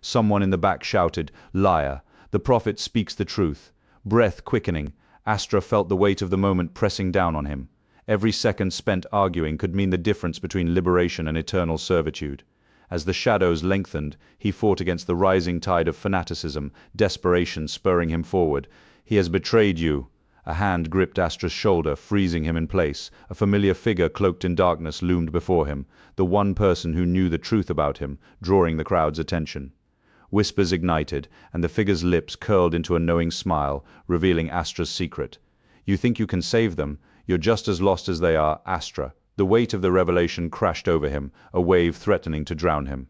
Someone in the back shouted, "Liar! The prophet speaks the truth." Breath quickening, Astra felt the weight of the moment pressing down on him. Every second spent arguing could mean the difference between liberation and eternal servitude. As the shadows lengthened, he fought against the rising tide of fanaticism, desperation spurring him forward. "He has betrayed you." A hand gripped Astra's shoulder, freezing him in place. A familiar figure cloaked in darkness loomed before him, the one person who knew the truth about him, drawing the crowd's attention. Whispers ignited, and the figure's lips curled into a knowing smile, revealing Astra's secret. "You think you can save them? You're just as lost as they are, Astra." The weight of the revelation crashed over him, a wave threatening to drown him.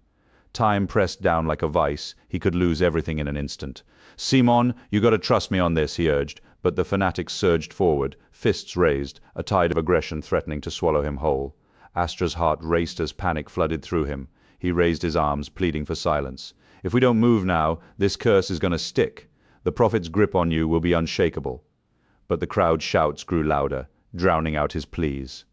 Time pressed down like a vice. He could lose everything in an instant. "Simon, you gotta trust me on this," he urged, but the fanatic surged forward, fists raised, a tide of aggression threatening to swallow him whole. Astra's heart raced as panic flooded through him. He raised his arms, pleading for silence. "If we don't move now, this curse is gonna stick. The prophet's grip on you will be unshakable." But the crowd's shouts grew louder, drowning out his pleas.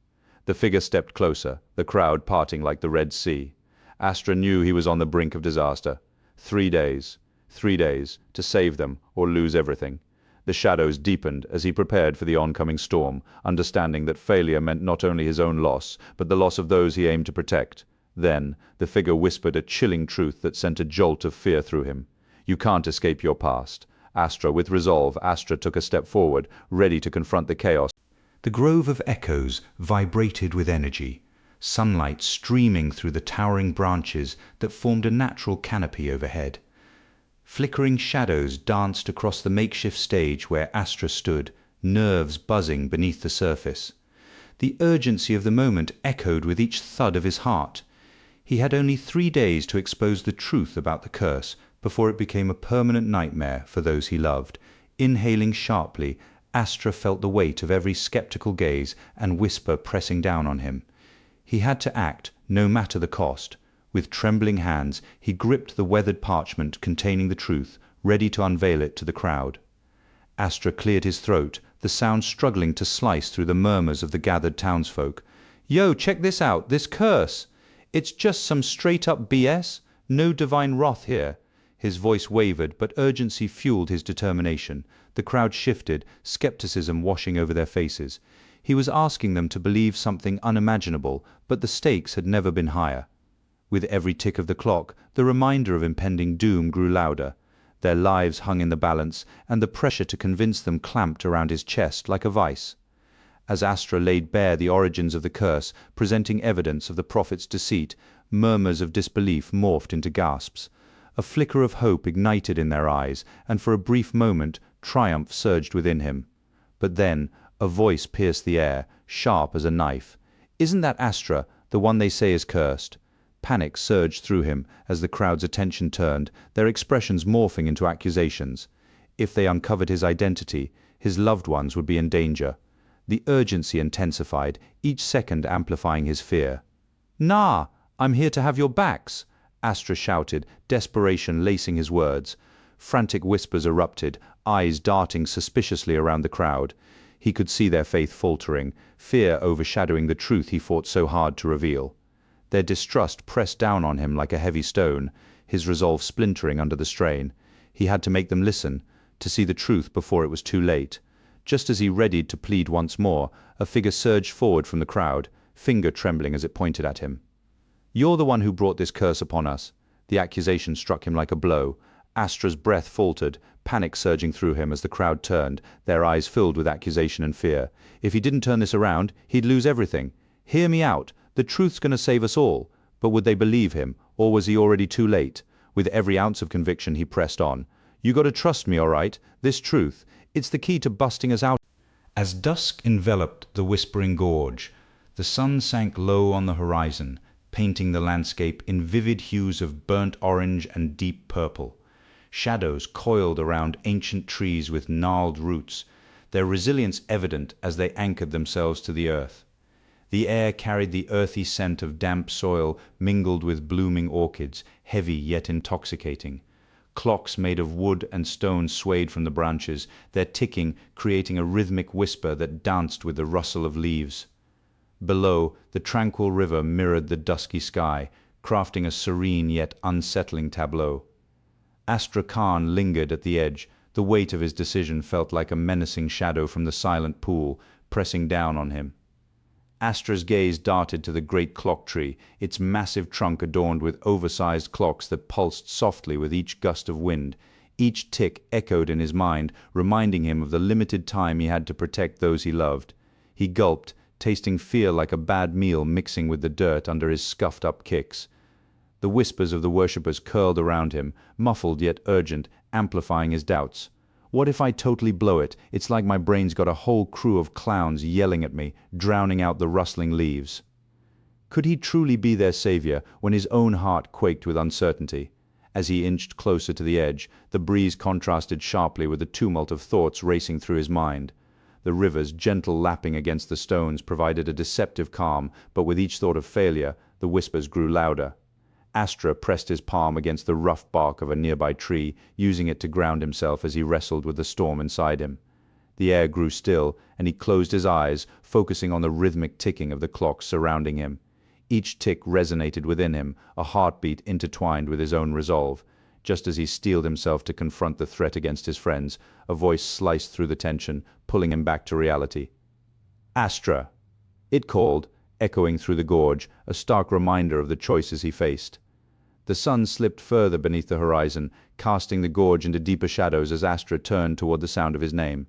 The figure stepped closer, the crowd parting like the Red Sea. Astra knew he was on the brink of disaster. 3 days. 3 days, to save them or lose everything. The shadows deepened as he prepared for the oncoming storm, understanding that failure meant not only his own loss, but the loss of those he aimed to protect. Then, the figure whispered a chilling truth that sent a jolt of fear through him. "You can't escape your past." With resolve, Astra took a step forward, ready to confront the chaos. The grove of echoes vibrated with energy, sunlight streaming through the towering branches that formed a natural canopy overhead. Flickering shadows danced across the makeshift stage where Astra stood, nerves buzzing beneath the surface. The urgency of the moment echoed with each thud of his heart. He had only 3 days to expose the truth about the curse before it became a permanent nightmare for those he loved. Inhaling sharply, Astra felt the weight of every skeptical gaze and whisper pressing down on him. He had to act, no matter the cost. With trembling hands, he gripped the weathered parchment containing the truth, ready to unveil it to the crowd. Astra cleared his throat, the sound struggling to slice through the murmurs of the gathered townsfolk. "Yo, check this out, this curse! It's just some straight-up BS. No divine wrath here." His voice wavered, but urgency fueled his determination. The crowd shifted, skepticism washing over their faces. He was asking them to believe something unimaginable, but the stakes had never been higher. With every tick of the clock, the reminder of impending doom grew louder. Their lives hung in the balance, and the pressure to convince them clamped around his chest like a vice. As Astra laid bare the origins of the curse, presenting evidence of the prophet's deceit, murmurs of disbelief morphed into gasps. A flicker of hope ignited in their eyes, and for a brief moment triumph surged within him. But then a voice pierced the air, sharp as a knife. "Isn't that Astra, the one they say is cursed?" Panic surged through him as the crowd's attention turned, their expressions morphing into accusations. If they uncovered his identity, his loved ones would be in danger. The urgency intensified, each second amplifying his fear. "Nah, I'm here to have your backs!" Astra shouted, desperation lacing his words. Frantic whispers erupted, eyes darting suspiciously around the crowd. He could see their faith faltering, fear overshadowing the truth he fought so hard to reveal. Their distrust pressed down on him like a heavy stone, his resolve splintering under the strain. He had to make them listen, to see the truth before it was too late. Just as he readied to plead once more, a figure surged forward from the crowd, finger trembling as it pointed at him. "You're the one who brought this curse upon us." The accusation struck him like a blow. Astra's breath faltered, panic surging through him as the crowd turned, their eyes filled with accusation and fear. If he didn't turn this around, he'd lose everything. "Hear me out. The truth's going to save us all." But would they believe him, or was he already too late? With every ounce of conviction he pressed on. "You got to trust me, all right? This truth, it's the key to busting us out." As dusk enveloped the whispering gorge, the sun sank low on the horizon, painting the landscape in vivid hues of burnt orange and deep purple. Shadows coiled around ancient trees with gnarled roots, their resilience evident as they anchored themselves to the earth. The air carried the earthy scent of damp soil mingled with blooming orchids, heavy yet intoxicating. Clocks made of wood and stone swayed from the branches, their ticking creating a rhythmic whisper that danced with the rustle of leaves. Below, the tranquil river mirrored the dusky sky, crafting a serene yet unsettling tableau. Astra Karn lingered at the edge, the weight of his decision felt like a menacing shadow from the silent pool, pressing down on him. Astra's gaze darted to the great clock tree, its massive trunk adorned with oversized clocks that pulsed softly with each gust of wind. Each tick echoed in his mind, reminding him of the limited time he had to protect those he loved. He gulped, tasting fear like a bad meal mixing with the dirt under his scuffed-up kicks. The whispers of the worshippers curled around him, muffled yet urgent, amplifying his doubts. What if I totally blow it? It's like my brain's got a whole crew of clowns yelling at me, drowning out the rustling leaves. Could he truly be their savior when his own heart quaked with uncertainty? As he inched closer to the edge, the breeze contrasted sharply with the tumult of thoughts racing through his mind. The river's gentle lapping against the stones provided a deceptive calm, but with each thought of failure, the whispers grew louder. Astra pressed his palm against the rough bark of a nearby tree, using it to ground himself as he wrestled with the storm inside him. The air grew still, and he closed his eyes, focusing on the rhythmic ticking of the clocks surrounding him. Each tick resonated within him, a heartbeat intertwined with his own resolve. Just as he steeled himself to confront the threat against his friends, a voice sliced through the tension, pulling him back to reality. "Astra!" It called, echoing through the gorge, a stark reminder of the choices he faced. The sun slipped further beneath the horizon, casting the gorge into deeper shadows as Astra turned toward the sound of his name.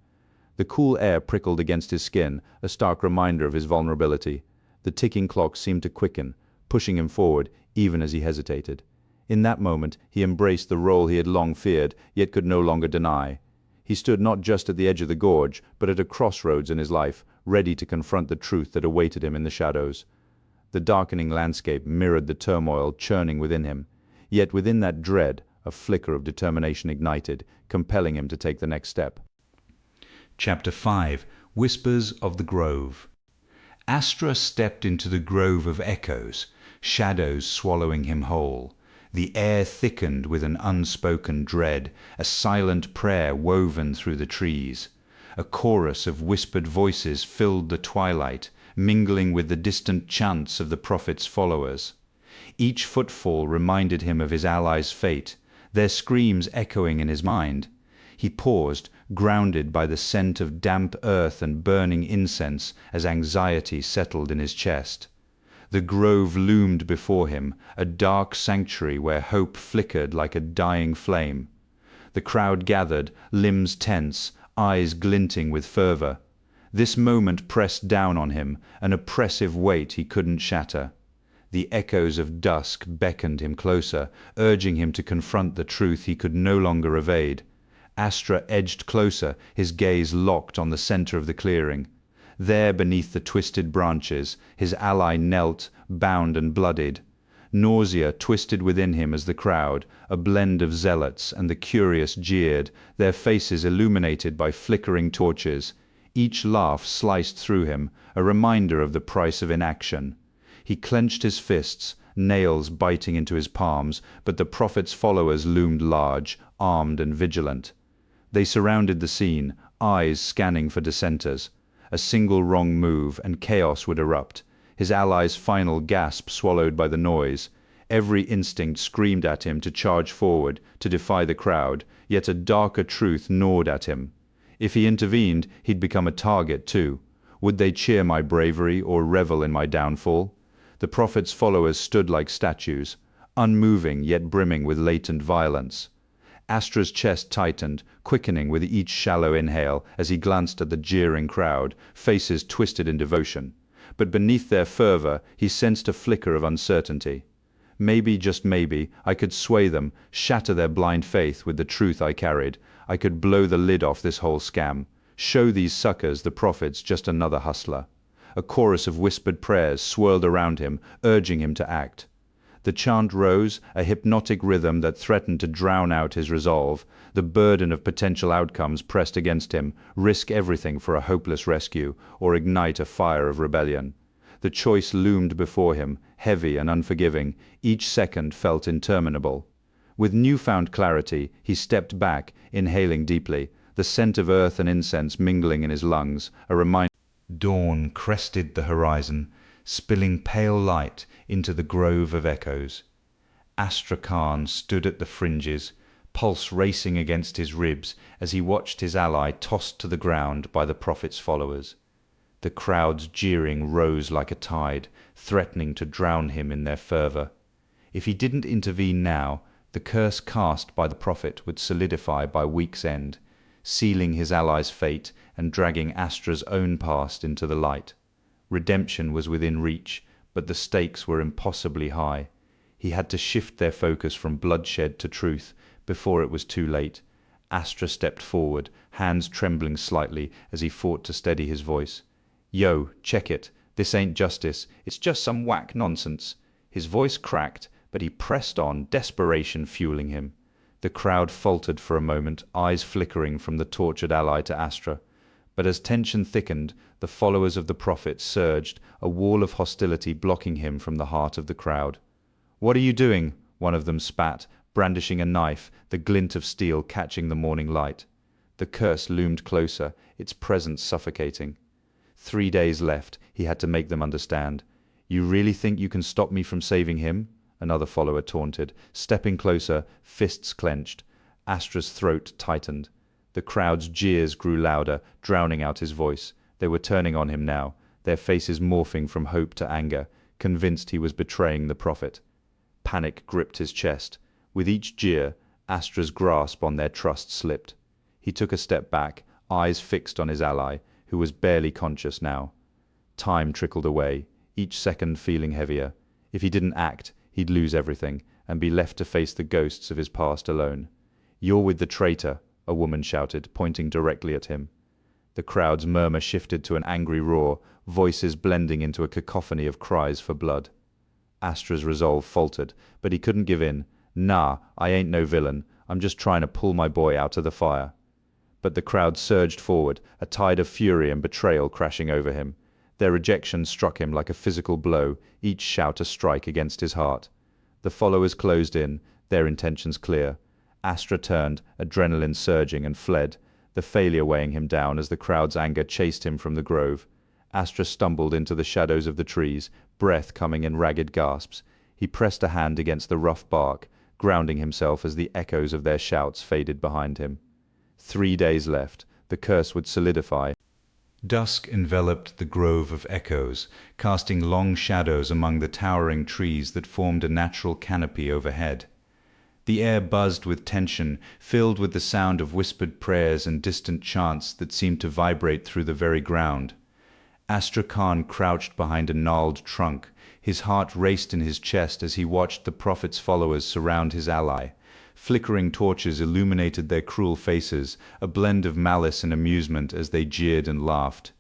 The cool air prickled against his skin, a stark reminder of his vulnerability. The ticking clock seemed to quicken, pushing him forward, even as he hesitated. In that moment, he embraced the role he had long feared, yet could no longer deny. He stood not just at the edge of the gorge, but at a crossroads in his life, ready to confront the truth that awaited him in the shadows. The darkening landscape mirrored the turmoil churning within him. Yet within that dread, a flicker of determination ignited, compelling him to take the next step. Chapter 5. Whispers of the Grove. Astra stepped into the grove of echoes, shadows swallowing him whole. The air thickened with an unspoken dread, a silent prayer woven through the trees. A chorus of whispered voices filled the twilight, mingling with the distant chants of the prophet's followers. Each footfall reminded him of his allies' fate, their screams echoing in his mind. He paused, grounded by the scent of damp earth and burning incense, as anxiety settled in his chest. The grove loomed before him, a dark sanctuary where hope flickered like a dying flame. The crowd gathered, limbs tense, eyes glinting with fervor. This moment pressed down on him, an oppressive weight he couldn't shatter. The echoes of dusk beckoned him closer, urging him to confront the truth he could no longer evade. Astra edged closer, his gaze locked on the center of the clearing. There, beneath the twisted branches, his ally knelt, bound and bloodied. Nausea twisted within him as the crowd, a blend of zealots and the curious, jeered, their faces illuminated by flickering torches. Each laugh sliced through him, a reminder of the price of inaction. He clenched his fists, nails biting into his palms, but the prophet's followers loomed large, armed and vigilant. They surrounded the scene, eyes scanning for dissenters. A single wrong move, and chaos would erupt, his allies' final gasp swallowed by the noise. Every instinct screamed at him to charge forward, to defy the crowd, yet a darker truth gnawed at him. If he intervened, he'd become a target too. Would they cheer my bravery or revel in my downfall? The prophet's followers stood like statues, unmoving yet brimming with latent violence. Astra's chest tightened, quickening with each shallow inhale as he glanced at the jeering crowd, faces twisted in devotion. But beneath their fervor, he sensed a flicker of uncertainty. Maybe, just maybe, I could sway them, shatter their blind faith with the truth I carried. I could blow the lid off this whole scam. Show these suckers the prophet's just another hustler. A chorus of whispered prayers swirled around him, urging him to act. The chant rose, a hypnotic rhythm that threatened to drown out his resolve. The burden of potential outcomes pressed against him, risk everything for a hopeless rescue, or ignite a fire of rebellion. The choice loomed before him, heavy and unforgiving. Each second felt interminable. With newfound clarity, he stepped back, inhaling deeply, the scent of earth and incense mingling in his lungs, a reminder. Dawn crested the horizon, spilling pale light into the grove of echoes. Astra Karn stood at the fringes, pulse racing against his ribs as he watched his ally tossed to the ground by the prophet's followers. The crowd's jeering rose like a tide, threatening to drown him in their fervor. If he didn't intervene now, the curse cast by the prophet would solidify by week's end, sealing his ally's fate and dragging Astra's own past into the light. Redemption was within reach, but the stakes were impossibly high. He had to shift their focus from bloodshed to truth before it was too late. Astra stepped forward, hands trembling slightly as he fought to steady his voice. "Yo, check it. This ain't justice. It's just some whack nonsense." His voice cracked, but he pressed on, desperation fueling him. The crowd faltered for a moment, eyes flickering from the tortured ally to Astra. But as tension thickened, the followers of the prophet surged, a wall of hostility blocking him from the heart of the crowd. "What are you doing?" one of them spat, brandishing a knife, the glint of steel catching the morning light. The curse loomed closer, its presence suffocating. 3 days left, he had to make them understand. "You really think you can stop me from saving him?" Another follower taunted, stepping closer, fists clenched. Astra's throat tightened. The crowd's jeers grew louder, drowning out his voice. They were turning on him now, their faces morphing from hope to anger, convinced he was betraying the prophet. Panic gripped his chest. With each jeer, Astra's grasp on their trust slipped. He took a step back, eyes fixed on his ally, who was barely conscious now. Time trickled away, each second feeling heavier. If he didn't act, he'd lose everything, and be left to face the ghosts of his past alone. "You're with the traitor," a woman shouted, pointing directly at him. The crowd's murmur shifted to an angry roar, voices blending into a cacophony of cries for blood. Astra's resolve faltered, but he couldn't give in. "Nah, I ain't no villain. I'm just trying to pull my boy out of the fire." But the crowd surged forward, a tide of fury and betrayal crashing over him. Their rejection struck him like a physical blow, each shout a strike against his heart. The followers closed in, their intentions clear. Astra turned, adrenaline surging, and fled, the failure weighing him down as the crowd's anger chased him from the grove. Astra stumbled into the shadows of the trees, breath coming in ragged gasps. He pressed a hand against the rough bark, grounding himself as the echoes of their shouts faded behind him. 3 days left. The curse would solidify. Dusk enveloped the grove of echoes, casting long shadows among the towering trees that formed a natural canopy overhead. The air buzzed with tension, filled with the sound of whispered prayers and distant chants that seemed to vibrate through the very ground. Astra Khan crouched behind a gnarled trunk, His heart raced in his chest as he watched the prophet's followers surround his ally. Flickering torches illuminated their cruel faces, a blend of malice and amusement as they jeered and laughed.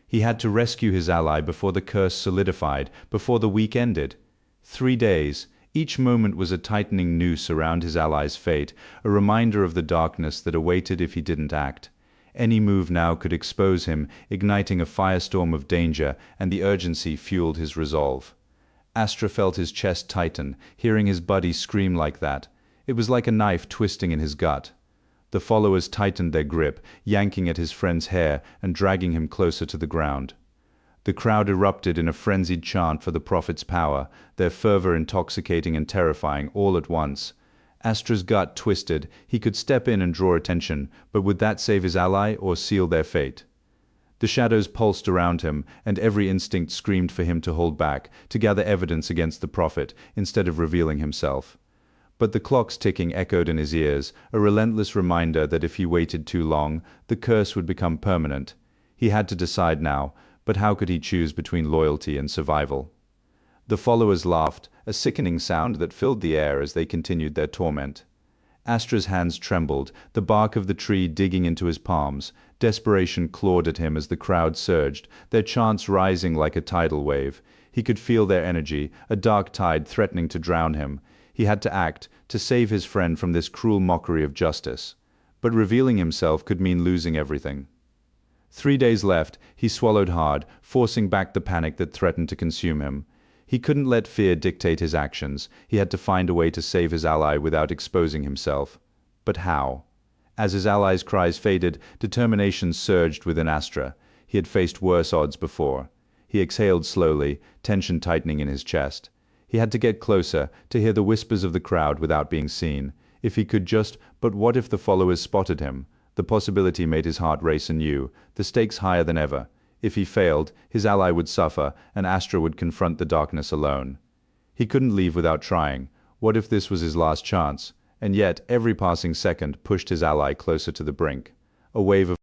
He had to rescue his ally before the curse solidified, before the week ended. 3 days. Each moment was a tightening noose around his ally's fate, a reminder of the darkness that awaited if he didn't act. Any move now could expose him, igniting a firestorm of danger, and the urgency fueled his resolve. Astra felt his chest tighten, hearing his buddy scream like that. It was like a knife twisting in his gut. The followers tightened their grip, yanking at his friend's hair and dragging him closer to the ground. The crowd erupted in a frenzied chant for the prophet's power, their fervor intoxicating and terrifying all at once. Astra's gut twisted. He could step in and draw attention, but would that save his ally or seal their fate? The shadows pulsed around him, and every instinct screamed for him to hold back, to gather evidence against the prophet, instead of revealing himself. But the clock's ticking echoed in his ears, a relentless reminder that if he waited too long, the curse would become permanent. He had to decide now, but how could he choose between loyalty and survival? The followers laughed, a sickening sound that filled the air as they continued their torment. Astra's hands trembled, the bark of the tree digging into his palms. Desperation clawed at him as the crowd surged, their chants rising like a tidal wave. He could feel their energy, a dark tide threatening to drown him. He had to act, to save his friend from this cruel mockery of justice. But revealing himself could mean losing everything. 3 days left. He swallowed hard, forcing back the panic that threatened to consume him. He couldn't let fear dictate his actions. He had to find a way to save his ally without exposing himself. But how? As his ally's cries faded, determination surged within Astra. He had faced worse odds before. He exhaled slowly, tension tightening in his chest. He had to get closer, to hear the whispers of the crowd without being seen. If he could just, but what if the followers spotted him? The possibility made his heart race anew, the stakes higher than ever. If he failed, his ally would suffer, and Astra would confront the darkness alone. He couldn't leave without trying. What if this was his last chance? And yet, every passing second pushed his ally closer to the brink. A wave of